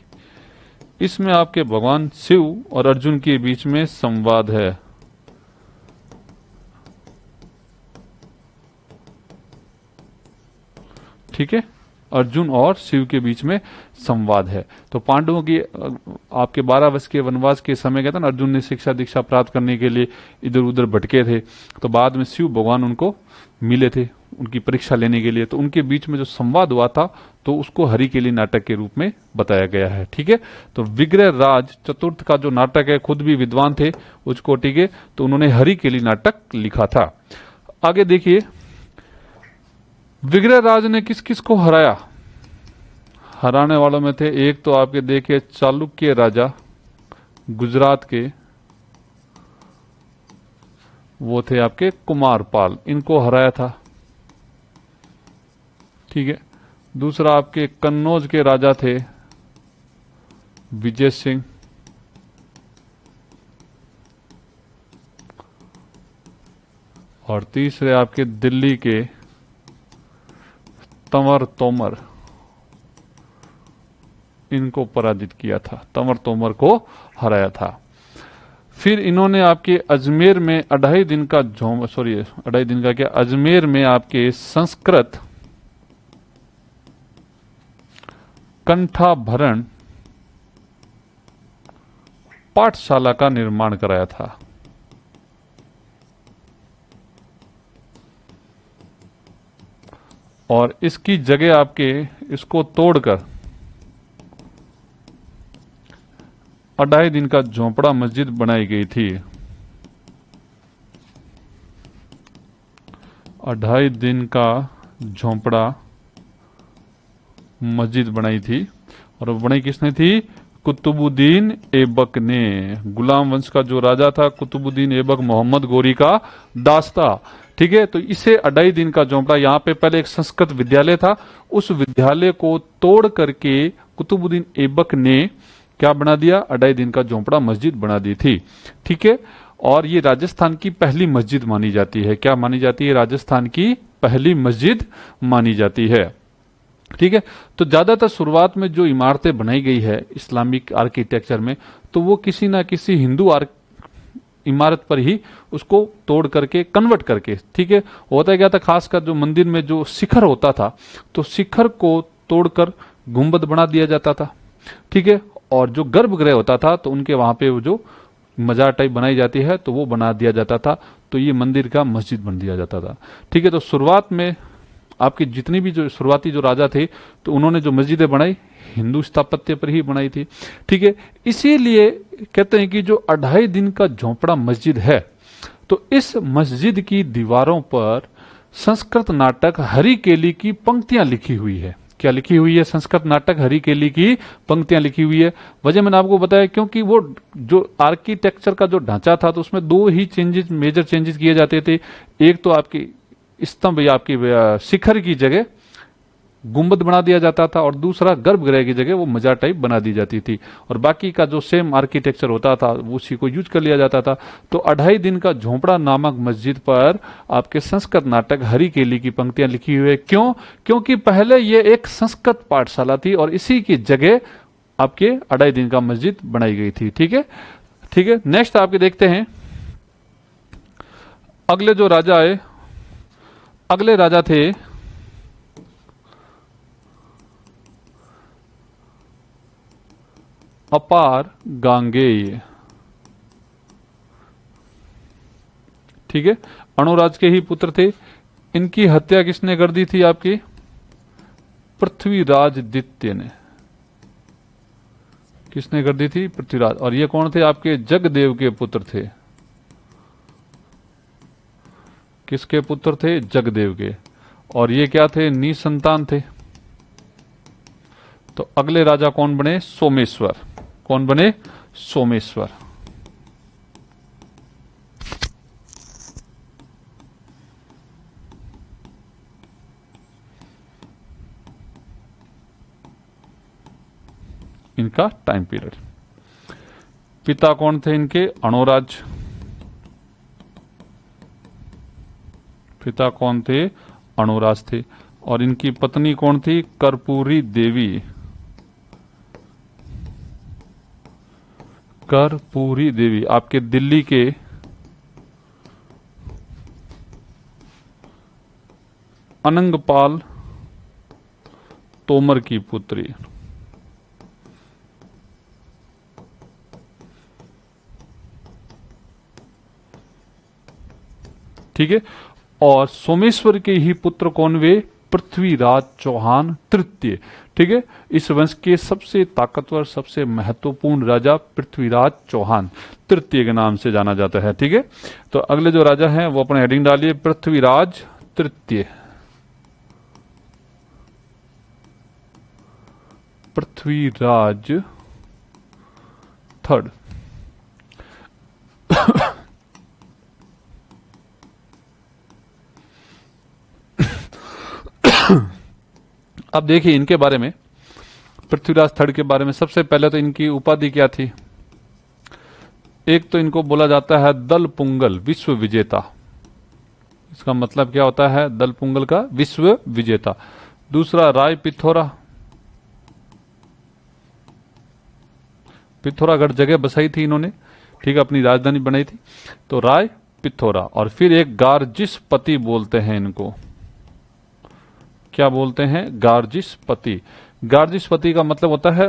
इसमें आपके भगवान शिव और अर्जुन के बीच में संवाद है। ठीक है, अर्जुन और शिव के बीच में संवाद है। तो पांडवों की आपके 12 वर्ष के वनवास के समय कहता ना, अर्जुन ने शिक्षा दीक्षा प्राप्त करने के लिए इधर उधर भटके थे, तो बाद में शिव भगवान उनको मिले थे, उनकी परीक्षा लेने के लिए, तो उनके बीच में जो संवाद हुआ था तो उसको हरिकेली नाटक के रूप में बताया गया है। ठीक है, तो विग्रह राज चतुर्थ का जो नाटक है, खुद भी विद्वान थे उच्च कोटि के, तो उन्होंने हरिकेली नाटक लिखा था। आगे देखिए, विग्रह राज ने किस किस को हराया? हराने वालों में थे, एक तो आपके देखिए चालुक्य राजा गुजरात के, वो थे आपके कुमारपाल, इनको हराया था। ठीक है, दूसरा आपके कन्नौज के राजा थे विजय सिंह, और तीसरे आपके दिल्ली के तंवर तोमर, इनको पराजित किया था, तंवर तोमर को हराया था। फिर इन्होंने आपके अजमेर में अढ़ाई दिन का अढ़ाई दिन का क्या, अजमेर में आपके संस्कृत कंठाभरण पाठशाला का निर्माण कराया था। और इसकी जगह आपके इसको तोड़कर अढ़ाई दिन का झोंपड़ा मस्जिद बनाई गई थी। अढ़ाई दिन का झोंपड़ा मस्जिद बनाई थी, और वो बनाई किसने थी? कुतुबुद्दीन ऐबक ने। गुलाम वंश का जो राजा था कुतुबुद्दीन ऐबक मोहम्मद गोरी का दास था। ठीक है, तो इसे अढ़ाई दिन का झोंपड़ा, यहाँ पे पहले एक संस्कृत विद्यालय था, उस विद्यालय को तोड़ करके कुतुबुद्दीन ऐबक ने क्या बना दिया? अढ़ाई दिन का झोंपड़ा मस्जिद बना दी थी। ठीक है, और ये राजस्थान की पहली मस्जिद मानी जाती है। क्या मानी जाती है? राजस्थान की पहली मस्जिद मानी जाती है। ठीक है, तो ज्यादातर शुरुआत में जो इमारतें बनाई गई है इस्लामिक आर्किटेक्चर में, तो वो किसी ना किसी हिंदू इमारत पर ही उसको तोड़ करके कन्वर्ट करके, ठीक है, होता क्या था, खासकर जो मंदिर में जो शिखर होता था, तो शिखर को तोड़कर गुंबद बना दिया जाता था। ठीक है, और जो गर्भगृह होता था तो उनके वहां पे वो जो मजार टाइप बनाई जाती है तो वो बना दिया जाता था, तो ये मंदिर का मस्जिद बन दिया जाता था। ठीक है, तो शुरुआत में आपकी जितनी भी जो शुरुआती जो राजा थे तो उन्होंने जो मस्जिदें बनाई हिंदू स्थापत्य पर ही बनाई थी। ठीक है, इसीलिए कहते हैं कि जो अढ़ाई दिन का झोंपड़ा मस्जिद है, तो इस मस्जिद की दीवारों पर संस्कृत नाटक हरिकेली की पंक्तियां लिखी हुई है। क्या लिखी हुई है? संस्कृत नाटक हरिकेली की पंक्तियां लिखी हुई है। वजह मैंने आपको बताया, क्योंकि वो जो आर्किटेक्चर का जो ढांचा था तो उसमें दो ही चेंजेस, मेजर चेंजेस किए जाते थे। एक तो आपकी स्तंभ या आपकी शिखर की जगह गुंबद बना दिया जाता था, और दूसरा गर्भगृह की जगह वो मजार टाइप बना दी जाती थी, और बाकी का जो सेम आर्किटेक्चर होता था उसी को यूज कर लिया जाता था। तो अढ़ाई दिन का झोंपड़ा नामक मस्जिद पर आपके संस्कृत नाटक हरिकेली की पंक्तियां लिखी हुई है। क्यों? क्योंकि पहले ये एक संस्कृत पाठशाला थी और इसी की जगह आपके अढ़ाई दिन का मस्जिद बनाई गई थी। ठीक है, ठीक है, नेक्स्ट आपके देखते हैं अगले जो राजा आए, अगले राजा थे अपार गांगेय। ठीक है, अणुराज के ही पुत्र थे। इनकी हत्या किसने कर दी थी? आपकी पृथ्वीराज द्वितीय ने। किसने कर दी थी? पृथ्वीराज। और ये कौन थे? आपके जगदेव के पुत्र थे। किसके पुत्र थे? जगदेव के। और ये क्या थे? निसंतान थे। तो अगले राजा कौन बने? सोमेश्वर। कौन बने? सोमेश्वर। इनका टाइम पीरियड। पिता कौन थे इनके? अणोराज। पिता कौन थे? अणोराज थे। और इनकी पत्नी कौन थी? कर्पूरी देवी। कर्पूरी देवी आपके दिल्ली के अनंगपाल तोमर की पुत्री। ठीक है, और सोमेश्वर के ही पुत्र कौन वे? पृथ्वीराज चौहान तृतीय। ठीक है, इस वंश के सबसे ताकतवर, सबसे महत्वपूर्ण राजा पृथ्वीराज चौहान तृतीय के नाम से जाना जाता है। ठीक है, तो अगले जो राजा हैं वो अपने हेडिंग डालिए, पृथ्वीराज तृतीय। पृथ्वीराज थर्ड। अब देखिए इनके बारे में, पृथ्वीराज थर्ड के बारे में। सबसे पहले तो इनकी उपाधि क्या थी? एक तो इनको बोला जाता है दल पुंगल, विश्व विजेता। इसका मतलब क्या होता है? दल पुंगल का विश्व विजेता। दूसरा राय पिथौरा, पिथौरागढ़ जगह बसाई थी इन्होंने, ठीक है, अपनी राजधानी बनाई थी, तो राय पिथौरा। और फिर एक गार्जिसपति बोलते हैं इनको। क्या बोलते हैं? गार्जिसपति। गार्जिसपति का मतलब होता है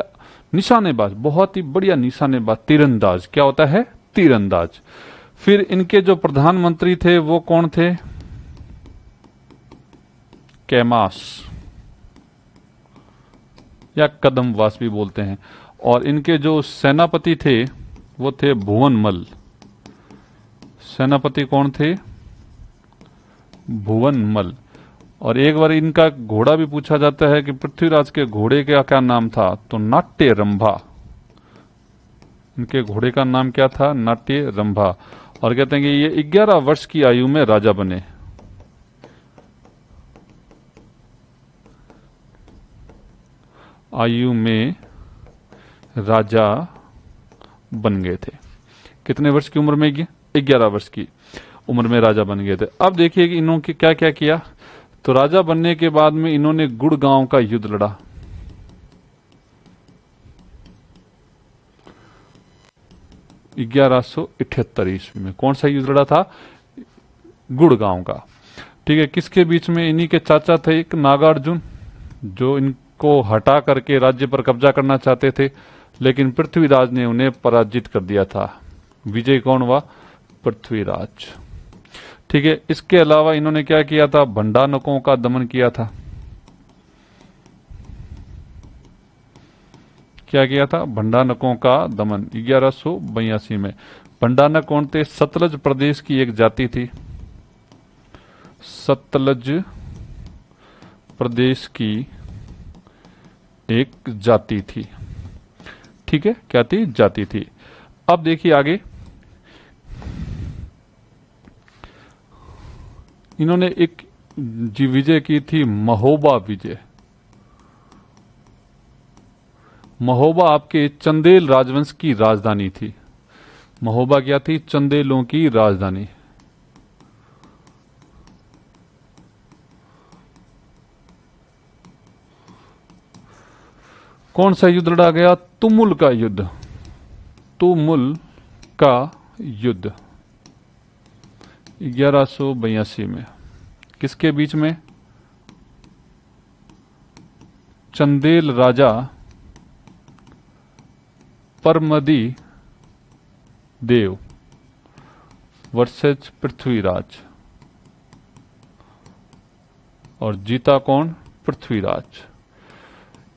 निशानेबाज, बहुत ही बढ़िया निशानेबाज, तीरंदाज। क्या होता है? तीरंदाज। फिर इनके जो प्रधानमंत्री थे वो कौन थे? कैमास या कदमवास भी बोलते हैं। और इनके जो सेनापति थे वो थे भुवनमल। सेनापति कौन थे? भुवनमल। और एक बार इनका घोड़ा भी पूछा जाता है कि पृथ्वीराज के घोड़े का क्या नाम था, तो नाट्य रंभा। इनके घोड़े का नाम क्या था? नाट्य रंभा। और कहते हैं कि ये 11 वर्ष की आयु में राजा बने। आयु में राजा बन गए थे। कितने वर्ष की उम्र में? 11 वर्ष की उम्र में राजा बन गए थे। अब देखिए कि इन्होंने क्या क्या किया। तो राजा बनने के बाद में इन्होंने गुड़गांव का युद्ध लड़ा। ईस्वी में कौन सा युद्ध लड़ा था? गुड़गांव का। ठीक है, किसके बीच में? इन्हीं के चाचा थे एक नागार्जुन, जो इनको हटा करके राज्य पर कब्जा करना चाहते थे, लेकिन पृथ्वीराज ने उन्हें पराजित कर दिया था। विजय कौन हुआ? पृथ्वीराज। ठीक है, इसके अलावा इन्होंने क्या किया था? भंडारकों का दमन किया था। क्या किया था? भंडारकों का दमन 1182 में। भंडारक कौन थे? सतलज प्रदेश की एक जाति थी। सतलज प्रदेश की एक जाति थी। ठीक है, क्या थी? जाति थी। अब देखिए आगे, इन्होंने एक विजय की थी, महोबा विजय। महोबा आपके चंदेल राजवंश की राजधानी थी। महोबा क्या थी? चंदेलों की राजधानी। कौन सा युद्ध लड़ा गया? तुमुल का युद्ध। तुमुल का युद्ध 1182 में। किसके बीच में? चंदेल राजा परमदी देव वर्सेस पृथ्वीराज। और जीता कौन? पृथ्वीराज।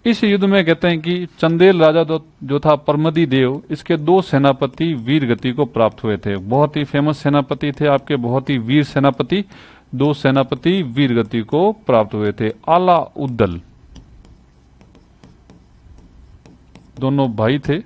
इस युद्ध में कहते हैं कि चंदेल राजा जो था परमदी देव, इसके 2 सेनापति वीर गति को प्राप्त हुए थे। बहुत ही फेमस सेनापति थे आपके, बहुत ही वीर सेनापति। 2 सेनापति वीर गति को प्राप्त हुए थे। आला उद्दल, दोनों भाई थे।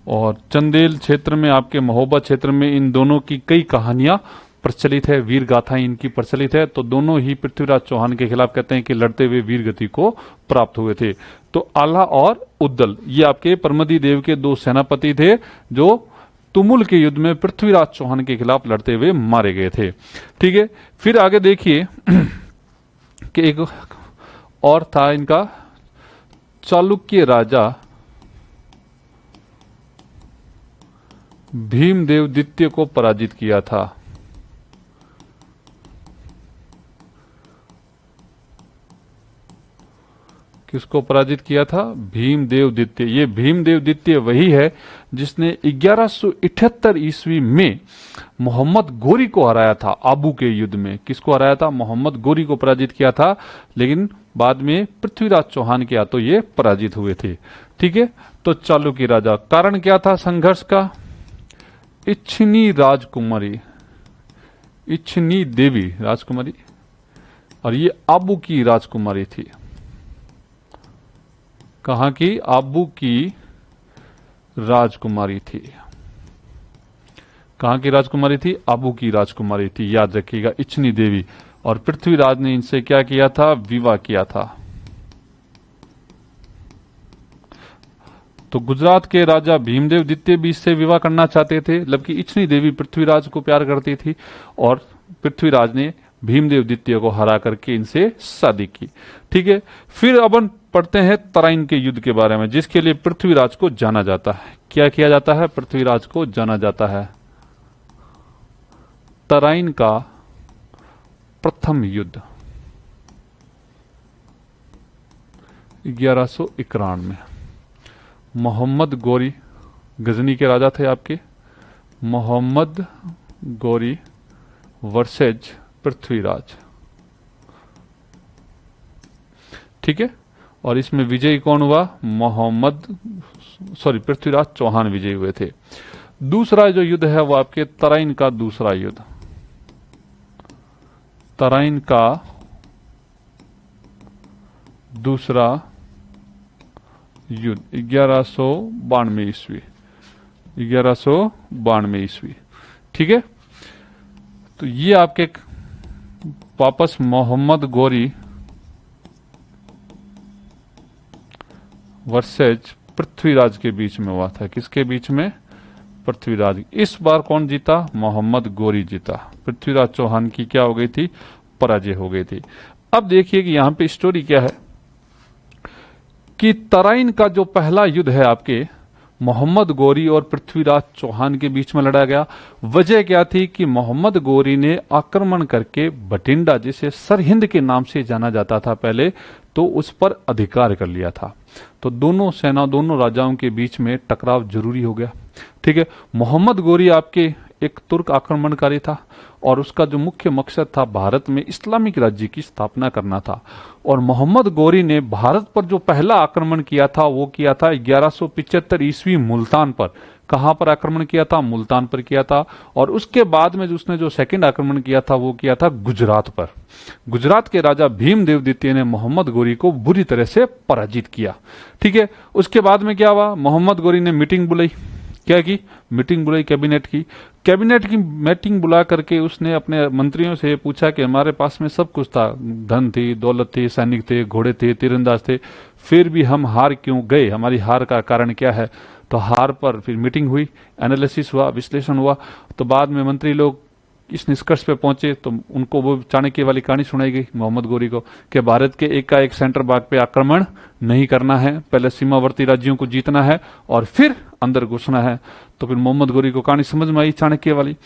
और चंदेल क्षेत्र में, आपके महोबा क्षेत्र में, इन दोनों की कई कहानियां प्रचलित है, वीर गाथाएं इनकी प्रचलित है। तो दोनों ही पृथ्वीराज चौहान के खिलाफ कहते हैं कि लड़ते हुए वीर गति को प्राप्त हुए थे। तो आला और उद्दल ये आपके परमदी देव के 2 सेनापति थे, जो तुमुल के युद्ध में पृथ्वीराज चौहान के खिलाफ लड़ते हुए मारे गए थे। ठीक है, फिर आगे देखिए कि एक और था इनका, चालुक्य राजा भीमदेव द्वितीय को पराजित किया था। किसको पराजित किया था? भीमदेव द्वितीय। ये भीमदेव द्वितीय वही है जिसने 1178 ईस्वी में मोहम्मद गोरी को हराया था आबू के युद्ध में। किसको हराया था? मोहम्मद गोरी को पराजित किया था, लेकिन बाद में पृथ्वीराज चौहान के हाथों ये पराजित हुए थे। ठीक है, तो चालुक्य राजा, कारण क्या था संघर्ष का? इच्छिनी राजकुमारी, इच्छिनी देवी राजकुमारी, और ये आबू की राजकुमारी थी। कहां की? आबू की राजकुमारी थी। कहां की राजकुमारी थी? आबू की राजकुमारी थी, याद रखिएगा, इच्छिनी देवी। और पृथ्वीराज ने इनसे क्या किया था? विवाह किया था। तो गुजरात के राजा भीमदेव द्वितीय भी इससे विवाह करना चाहते थे, जबकि इच्छिनी देवी पृथ्वीराज को प्यार करती थी और पृथ्वीराज ने भीमदेव द्वितीय को हरा करके इनसे शादी की। ठीक है, फिर अपन पढ़ते हैं तराइन के युद्ध के बारे में, जिसके लिए पृथ्वीराज को जाना जाता है। क्या किया जाता है? पृथ्वीराज को जाना जाता है। तराइन का प्रथम युद्ध 1191 में। मोहम्मद गोरी गजनी के राजा थे आपके। मोहम्मद गोरी वर्सेज पृथ्वीराज। ठीक है, और इसमें विजयी कौन हुआ? पृथ्वीराज चौहान विजयी हुए थे। दूसरा जो युद्ध है वो आपके तराइन का दूसरा युद्ध। तराइन का दूसरा युद्ध 1192 ईस्वी। 1192 ईस्वी। ठीक है, तो ये आपके वापस मोहम्मद गोरी वर्सेज पृथ्वीराज के बीच में हुआ था। किसके बीच में? पृथ्वीराज। इस बार कौन जीता? मोहम्मद गोरी जीता। पृथ्वीराज चौहान की क्या हो गई थी? पराजय हो गई थी। अब देखिए कि यहां पे स्टोरी क्या है कि तराइन का जो पहला युद्ध है आपके मोहम्मद गोरी और पृथ्वीराज चौहान के बीच में लड़ा गया। वजह क्या थी कि मोहम्मद गोरी ने आक्रमण करके भटिंडा, जिसे सरहिंद के नाम से जाना जाता था पहले, तो उस पर अधिकार कर लिया था। तो दोनों सेना, दोनों राजाओं के बीच में टकराव जरूरी हो गया। ठीक है, मोहम्मद गोरी आपके एक तुर्क आक्रमणकारी था और उसका जो मुख्य मकसद था भारत में इस्लामिक राज्य की स्थापना करना था। और मोहम्मद गोरी ने भारत पर जो पहला आक्रमण किया था वो किया था 1175 ईस्वी मुल्तान पर। कहां पर आक्रमण किया था? मुल्तान पर किया था। और उसके बाद में उसने जो सेकंड आक्रमण किया था वो किया था गुजरात पर। गुजरात के राजा भीमदेव द्वितीय ने मोहम्मद गोरी को बुरी तरह से पराजित किया। ठीक है, उसके बाद में क्या हुआ? मोहम्मद गोरी ने मीटिंग बुलाई। क्या की? मीटिंग बुलाई कैबिनेट की। कैबिनेट की मीटिंग बुला करके उसने अपने मंत्रियों से पूछा कि हमारे पास में सब कुछ था, धन थी, दौलत थी, सैनिक थे, घोड़े थे, तीरंदाज थे, फिर भी हम हार क्यों गए? हमारी हार का कारण क्या है? तो हार पर फिर मीटिंग हुई, एनालिसिस हुआ, विश्लेषण हुआ। तो बाद में मंत्री लोग इस निष्कर्ष पे पहुंचे, तो उनको वो चाणक्य वाली कहानी सुनाई गई मोहम्मद गोरी को कि भारत के एक का एक सेंटर बाग पे आक्रमण नहीं करना है, पहले सीमावर्ती राज्यों को जीतना है और फिर अंदर घुसना है। तो फिर मोहम्मद गोरी को कहानी समझ में आई चाणक्य वाली।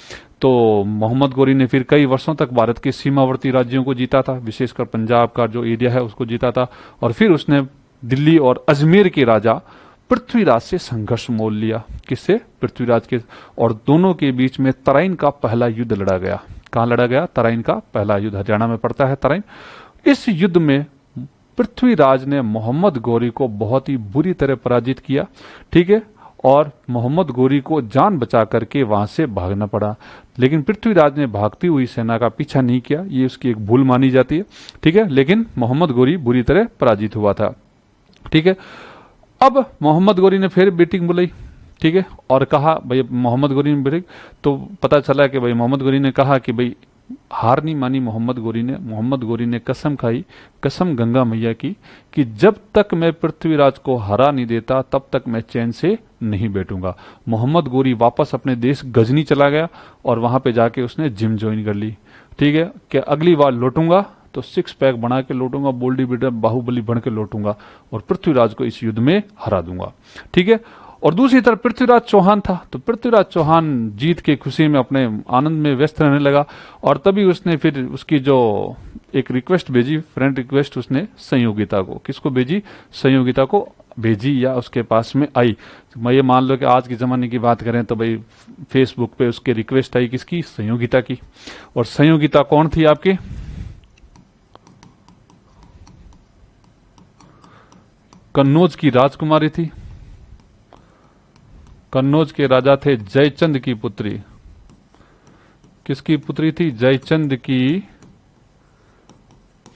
तो मोहम्मद गोरी ने फिर कई वर्षों तक भारत के सीमावर्ती राज्यों को जीता था, विशेषकर पंजाब का जो एरिया है उसको जीता था। और फिर उसने दिल्ली और अजमेर के राजा पृथ्वीराज से संघर्ष मोल लिया। किससे? पृथ्वीराज के। और दोनों के बीच में तराइन का पहला युद्ध लड़ा गया। कहां लड़ा गया? तराइन का पहला युद्ध, हरियाणा में पड़ता है तराइन। इस युद्ध में पृथ्वीराज ने मोहम्मद गोरी को बहुत ही बुरी तरह पराजित किया। ठीक है, और मोहम्मद गोरी को जान बचा करके वहां से भागना पड़ा। लेकिन पृथ्वीराज ने भागती हुई सेना का पीछा नहीं किया, ये उसकी एक भूल मानी जाती है। ठीक है, लेकिन मोहम्मद गोरी बुरी तरह पराजित हुआ था। ठीक है, अब मोहम्मद गोरी ने फिर मीटिंग बुलाई। ठीक है, और कहा भाई, मोहम्मद गोरी ने मीटिंग, तो पता चला कि भाई मोहम्मद गोरी ने कहा कि भाई हार नहीं मानी मोहम्मद गोरी ने कसम खाई, कसम गंगा मैया की, कि जब तक मैं पृथ्वीराज को हरा नहीं देता तब तक मैं चैन से नहीं बैठूंगा। मोहम्मद गोरी वापस अपने देश गजनी चला गया और वहां पे जाके उसने जिम ज्वाइन कर ली। ठीक है, कि अगली बार लौटूंगा तो 6 पैक बना के लौटूंगा, बॉडी बिल्डर बाहुबली बन के लौटूंगा और पृथ्वीराज को इस युद्ध में हरा दूंगा। ठीक है, और दूसरी तरफ पृथ्वीराज चौहान था, तो पृथ्वीराज चौहान जीत के खुशी में अपने आनंद में व्यस्त रहने लगा। और तभी उसने फिर उसकी जो एक रिक्वेस्ट भेजी, फ्रेंड रिक्वेस्ट उसने संयोगिता को। किसको भेजी? संयोगिता को भेजी या उसके पास में आई। मैं ये मान लो कि आज के जमाने की बात करें तो भाई फेसबुक पे उसके रिक्वेस्ट आई, किसकी? संयोगिता की। और संयोगिता कौन थी आपकी? कन्नौज की राजकुमारी थी। कन्नौज के राजा थे जयचंद की पुत्री। किसकी पुत्री थी? जयचंद की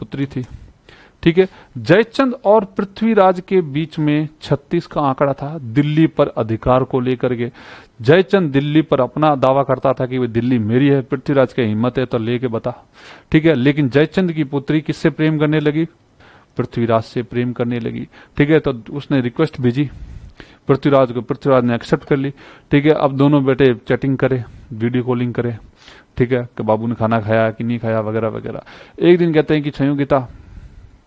पुत्री थी। ठीक है। जयचंद और पृथ्वीराज के बीच में 36 का आंकड़ा था दिल्ली पर अधिकार को लेकर के। जयचंद दिल्ली पर अपना दावा करता था कि वो दिल्ली मेरी है, पृथ्वीराज की हिम्मत है तो लेके बता। ठीक है। लेकिन जयचंद की पुत्री किससे प्रेम करने लगी? पृथ्वीराज से प्रेम करने लगी। ठीक है। तो उसने रिक्वेस्ट भेजी पृथ्वीराज को, पृथ्वीराज ने एक्सेप्ट कर ली। ठीक है। अब दोनों बेटे चैटिंग करे, वीडियो कॉलिंग करे। ठीक है। कि बाबू ने खाना खाया कि नहीं खाया वगैरह वगैरह। एक दिन कहते हैं कि संयोगिता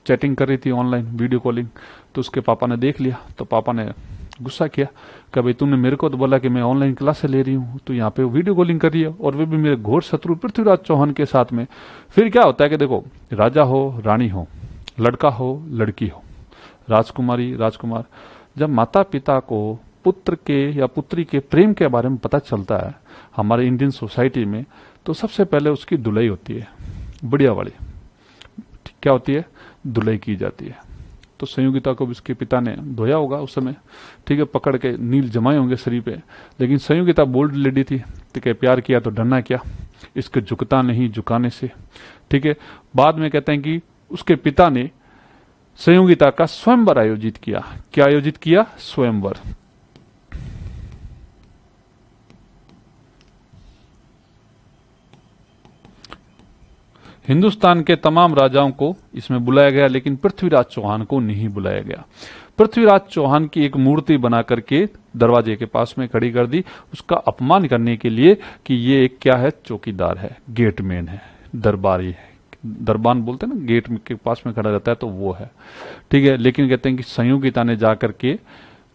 चैटिंग कर रही थी ऑनलाइन, वीडियो कॉलिंग, तो उसके पापा ने देख लिया। तो पापा ने गुस्सा किया कि भाई तूने मेरे को तो बोला कि मैं ऑनलाइन क्लास ले रही हूँ, तो यहाँ पे वीडियो कॉलिंग कर रही है, और वे भी मेरे घोर शत्रु पृथ्वीराज चौहान के साथ में। फिर क्या होता है कि देखो, राजा हो रानी हो, लड़का हो लड़की हो, राजकुमारी राजकुमार, जब माता पिता को पुत्र के या पुत्री के प्रेम के बारे में पता चलता है हमारे इंडियन सोसाइटी में, तो सबसे पहले उसकी धुलाई होती है, बढ़िया वाली। क्या होती है? धुलाई की जाती है। तो संयोगिता को भी उसके पिता ने धोया होगा उस समय। ठीक है। पकड़ के नील जमाए होंगे शरीर पे। लेकिन संयोगिता बोल्ड लेडी थी, ठीक है। प्यार किया तो डरना क्या, इसके झुकता नहीं झुकाने से। ठीक है। बाद में कहते हैं कि उसके पिता ने संयोगिता का स्वयंवर आयोजित किया। क्या आयोजित किया? स्वयंवर। हिंदुस्तान के तमाम राजाओं को इसमें बुलाया गया, लेकिन पृथ्वीराज चौहान को नहीं बुलाया गया। पृथ्वीराज चौहान की एक मूर्ति बना करके दरवाजे के पास में खड़ी कर दी, उसका अपमान करने के लिए कि ये एक क्या है? चौकीदार है, गेटमैन है, दरबारी है। दरबान बोलते हैं ना, गेट के पास में खड़ा रहता है, तो वो है। ठीक है। लेकिन कहते हैं कि संयोगिता ने जाकर के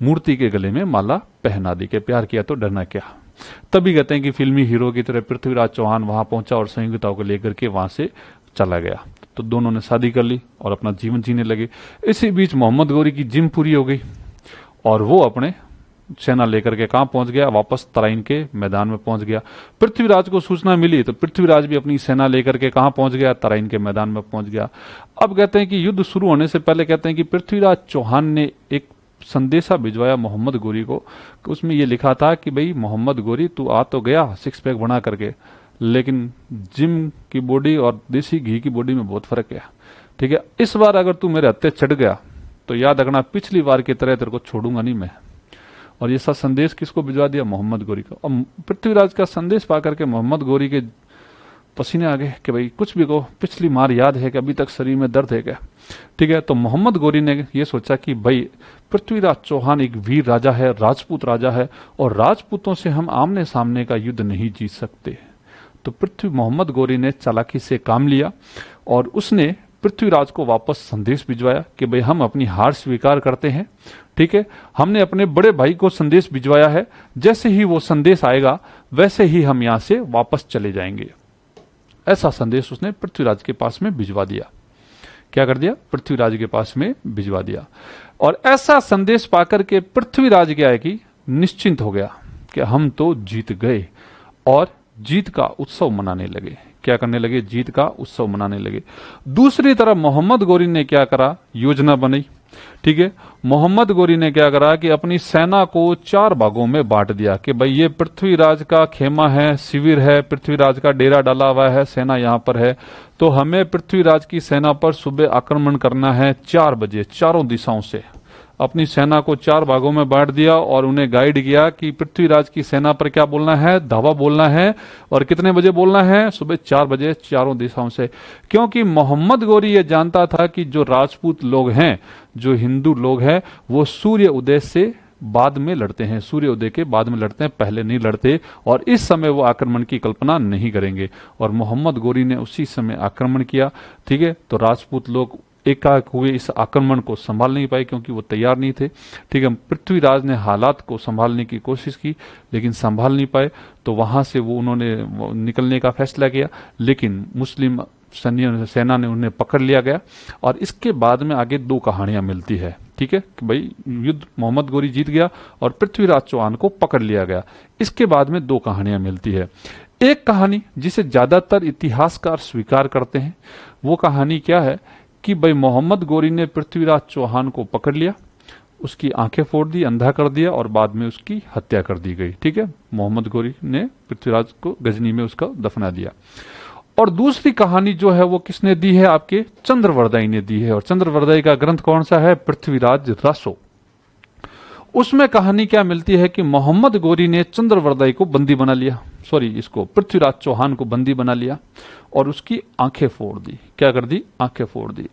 मूर्ति के गले में माला पहना दी कि प्यार किया तो डरना क्या। तभी कहते हैं कि फिल्मी हीरो की तरह पृथ्वीराज चौहान वहां पहुंचा और संयोगिता को लेकर के वहां से चला गया। तो दोनों ने शादी कर ली और अपना जीवन जीने लगे। इसी बीच मोहम्मद गौरी की जिम पूरी हो गई और वो अपने सेना लेकर के कहां पहुंच गया? वापस तराइन के मैदान में पहुंच गया। पृथ्वीराज को सूचना मिली तो पृथ्वीराज भी अपनी सेना लेकर के कहां पहुंच गया? तराइन के मैदान में पहुंच गया। अब कहते हैं कि युद्ध शुरू होने से पहले कहते हैं कि पृथ्वीराज चौहान ने एक संदेशा भिजवाया मोहम्मद गौरी को। उसमें यह लिखा था कि भाई मोहम्मद गौरी, तू आ तो गया सिक्स पैक बना करके, लेकिन जिम की बॉडी और देसी घी की बॉडी में बहुत फर्क है। ठीक है। इस बार अगर तू मेरे हत्थे चढ़ गया तो याद रखना, पिछली बार की तरह तेरे को छोड़ूंगा नहीं मैं। और ये सा संदेश किसको भिजवा दिया? मोहम्मद गौरी को। और पृथ्वीराज का संदेश पाकर के मोहम्मद गौरी के पसीने आ गए कि भाई कुछ भी कहो, पिछली मार याद है कि अभी तक शरीर में दर्द है क्या। ठीक है। तो मोहम्मद गौरी ने यह सोचा कि भाई पृथ्वीराज चौहान एक वीर राजा है, राजपूत राजा है, और राजपूतों से हम आमने सामने का युद्ध नहीं जीत सकते। तो मोहम्मद गौरी ने चालाकी से काम लिया और उसने पृथ्वीराज को वापस संदेश भिजवाया कि भाई हम अपनी हार स्वीकार करते हैं। ठीक है। हमने अपने बड़े भाई को संदेश भिजवाया है, जैसे ही वो संदेश आएगा वैसे ही हम यहां से वापस चले जाएंगे। ऐसा संदेश उसने पृथ्वीराज के पास में भिजवा दिया। क्या कर दिया? पृथ्वीराज के पास में भिजवा दिया। और ऐसा संदेश पाकर के पृथ्वीराज क्या है कि निश्चिंत हो गया कि हम तो जीत गए, और जीत का उत्सव मनाने लगे। क्या करने लगे? जीत का उत्सव मनाने लगे। दूसरी तरफ मोहम्मद गौरी ने क्या करा? योजना बनाई। ठीक है। मोहम्मद गौरी ने क्या करा कि अपनी सेना को 4 भागों में बांट दिया कि भाई ये पृथ्वीराज का खेमा है, शिविर है, पृथ्वीराज का डेरा डाला हुआ है, सेना यहां पर है, तो हमें पृथ्वीराज की सेना पर सुबह आक्रमण करना है 4 बजे, चारों दिशाओं से। अपनी सेना को 4 भागों में बांट दिया और उन्हें गाइड किया कि पृथ्वीराज की सेना पर क्या बोलना है? धावा बोलना है। और कितने बजे बोलना है? सुबह 4 बजे, चारों दिशाओं से। क्योंकि मोहम्मद गौरी ये जानता था कि जो राजपूत लोग हैं, जो हिंदू लोग हैं, वो सूर्य उदय से बाद में लड़ते हैं, सूर्य उदय के बाद में लड़ते हैं, पहले नहीं लड़ते, और इस समय वो आक्रमण की कल्पना नहीं करेंगे। और मोहम्मद गौरी ने उसी समय आक्रमण किया। ठीक है। तो राजपूत लोग एकाएक हुए, इस आक्रमण को संभाल नहीं पाए क्योंकि वो तैयार नहीं थे। ठीक है। पृथ्वीराज ने हालात को संभालने की कोशिश की लेकिन संभाल नहीं पाए, तो वहां से वो उन्होंने निकलने का फैसला किया। लेकिन मुस्लिम सेना ने उन्हें पकड़ लिया गया। और इसके बाद में आगे दो कहानियां मिलती है, ठीक है, कि भाई युद्ध मोहम्मद गोरी जीत गया और पृथ्वीराज चौहान को पकड़ लिया गया। इसके बाद में दो कहानियां मिलती है। एक कहानी जिसे ज्यादातर इतिहासकार स्वीकार करते हैं, वो कहानी क्या है कि भाई मोहम्मद गोरी ने पृथ्वीराज चौहान को पकड़ लिया, उसकी आंखें फोड़ दी, अंधा कर दिया और बाद में उसकी हत्या कर दी गई। ठीक है, मोहम्मद गोरी ने पृथ्वीराज को गजनी में उसका दफना दिया। और दूसरी कहानी जो है वो किसने दी है, आपके चंद्रवरदाई ने दी है। और चंद्रवरदाई का ग्रंथ कौन सा है, पृथ्वीराज रासो। उसमें कहानी क्या मिलती है कि मोहम्मद गोरी ने चंद्रवरदाई को बंदी बना लिया, इसको पृथ्वीराज चौहान को बंदी बना लिया और उसकी आंखें फोड़ दी। क्या कर दी, आंखें फोड़ दी।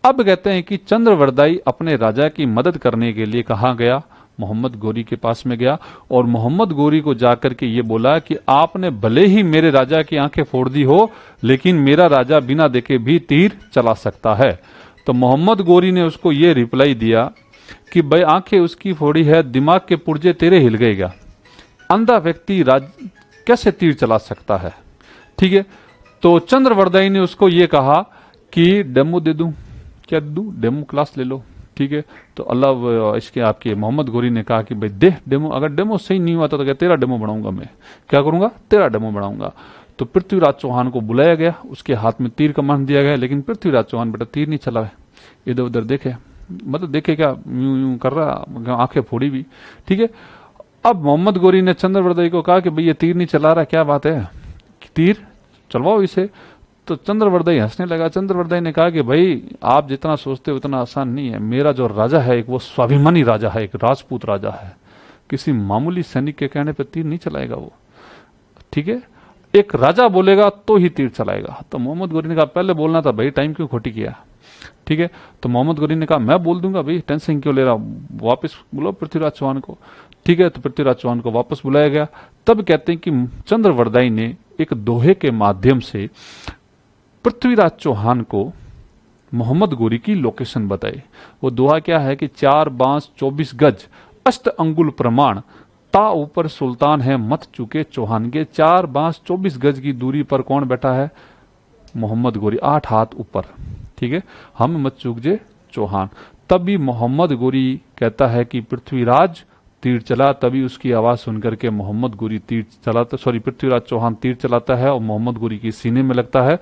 अब कहते हैं कि चंद्रवरदाई अपने राजा की मदद करने के लिए कहा गया, मोहम्मद गोरी के पास में गया और मोहम्मद गोरी को जाकर के ये बोला कि आपने भले ही मेरे राजा की आंखें फोड़ दी हो, लेकिन मेरा राजा बिना देखे भी तीर चला सकता है। तो मोहम्मद गोरी ने उसको ये रिप्लाई दिया कि भाई आंखें उसकी फोड़ी है, दिमाग के पुर्जे तेरे हिल गए क्या, अंधा व्यक्ति कैसे तीर चला सकता है। ठीक है, तो चंद्रवरदाई ने उसको ये कहा कि डेमो दे दूं, क्या दूं, डेमो क्लास ले लो। ठीक है, तो अल्लाह इसके आपके मोहम्मद गोरी ने कहा कि भाई दे डेमो, अगर डेमो सही नहीं हुआ तो क्या तेरा डेमो बनाऊंगा, मैं क्या करूंगा, तेरा डेमो बनाऊंगा। तो पृथ्वीराज चौहान को बुलाया गया, उसके हाथ में तीर कमान दिया गया, लेकिन पृथ्वीराज चौहान बेटा तीर नहीं चला है, इधर उधर देखे, मतलब देखे क्या यूं यूं कर रहा, आंखें फोड़ी भी। ठीक है, अब मोहम्मद गोरी ने चंद्रवरदाई को कहा कि भाई ये तीर नहीं चला रहा, क्या बात है, तीर चलवाओ इसे। तो चंद्रवरदाई हंसने लगा। चंद्रवरदाई ने कहा कि भाई आप जितना सोचते हो उतना आसान नहीं है, मेरा जो राजा है एक वो स्वाभिमानी राजा है, एक राजपूत राजा है, किसी मामूली सैनिक के कहने पर तीर नहीं चलाएगा वो। ठीक है, एक राजा बोलेगा तो ही तीर चलाएगा। तो मोहम्मद गोरी ने कहा पहले बोलना था भाई, टाइम क्यों खोटी किया। ठीक है, तो मोहम्मद गोरी ने कहा मैं बोल दूंगा भाई, टेंशन क्यों ले रहा, वापस बुलाओ पृथ्वीराज चौहान को। ठीक है, तो पृथ्वीराज चौहान को वापस बुलाया गया। तब कहते हैं कि चंद्रवरदाई ने एक दोहे के माध्यम से पृथ्वीराज चौहान को मोहम्मद गोरी की लोकेशन बताई। वो दोहा क्या है कि 4 बांस 24 गज, अष्ट अंगुल प्रमाण, ता ऊपर सुल्तान है मत चुके चौहान के। 4 बांस 24 गज की दूरी पर कौन बैठा है, मोहम्मद गोरी, 8 हाथ ऊपर। ठीक है, हम मत चूक जे चौहान। तभी मोहम्मद गोरी कहता है कि पृथ्वीराज तीर चला, तभी उसकी आवाज सुनकर के मोहम्मद गोरी तीर चलाता, पृथ्वीराज चौहान तीर चलाता है और मोहम्मद गोरी के सीने में लगता है।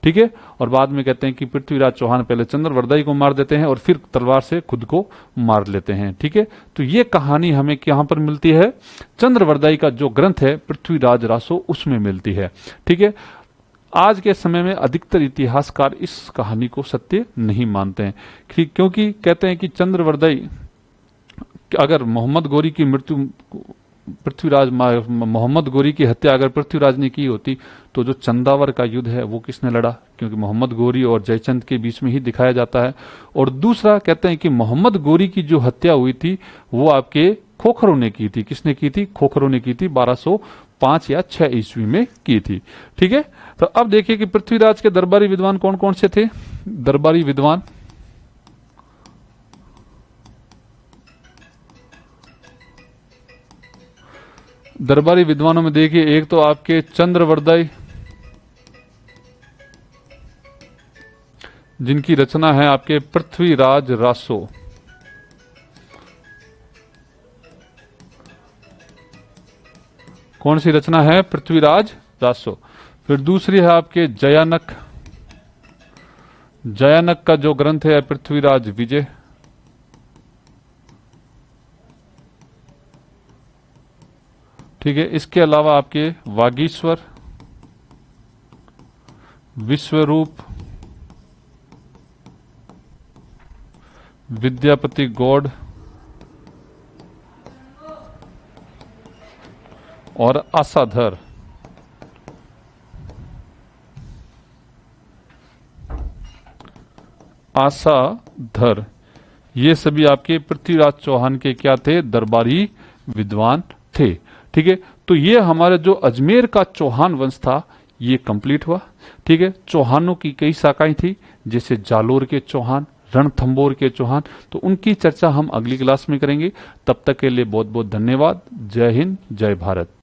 ठीक है, और बाद में कहते हैं कि पृथ्वीराज चौहान पहले चंद्रवरदाई को मार देते हैं और फिर तलवार से खुद को मार लेते हैं। ठीक है, तो ये कहानी हमें कहां पर मिलती है, चंद्रवरदाई का जो ग्रंथ है पृथ्वीराज रासो, उसमें मिलती है। ठीक है, आज के समय में अधिकतर इतिहासकार इस कहानी को सत्य नहीं मानते हैं, क्योंकि कहते हैं कि चंद्रवरदाई अगर मोहम्मद गोरी की मृत्यु, मोहम्मद गोरी की हत्या अगर पृथ्वीराज ने की होती तो जो चंदावर का युद्ध है वो किसने लड़ा, क्योंकि मोहम्मद गोरी और जयचंद के बीच में ही दिखाया जाता है। और दूसरा कहते हैं कि मोहम्मद गोरी की जो हत्या हुई थी वो आपके खोखरों ने की थी। किसने की थी, खोखरों ने की थी, 1205 या 6 ईस्वी में की थी। ठीक है, तो अब देखिए कि पृथ्वीराज के दरबारी विद्वान कौन कौन से थे। दरबारी विद्वान विद्वानों में देखिए, एक तो आपके चंद्रवरदाई, जिनकी रचना है आपके पृथ्वीराज रासो। कौन सी रचना है, पृथ्वीराज रासो। फिर दूसरी है आपके जयानक, जयानक का जो ग्रंथ है पृथ्वीराज विजय। ठीक है, इसके अलावा आपके वागीश्वर, विश्वरूप, विद्यापति गौड़ और आसाधर। आसाधर ये सभी आपके पृथ्वीराज चौहान के क्या थे, दरबारी विद्वान थे। ठीक है, तो ये हमारा जो अजमेर का चौहान वंश था ये कंप्लीट हुआ। ठीक है, चौहानों की कई शाखाएं थी, जैसे जालोर के चौहान, रणथंभौर के चौहान, तो उनकी चर्चा हम अगली क्लास में करेंगे। तब तक के लिए बहुत बहुत धन्यवाद। जय हिंद, जय भारत।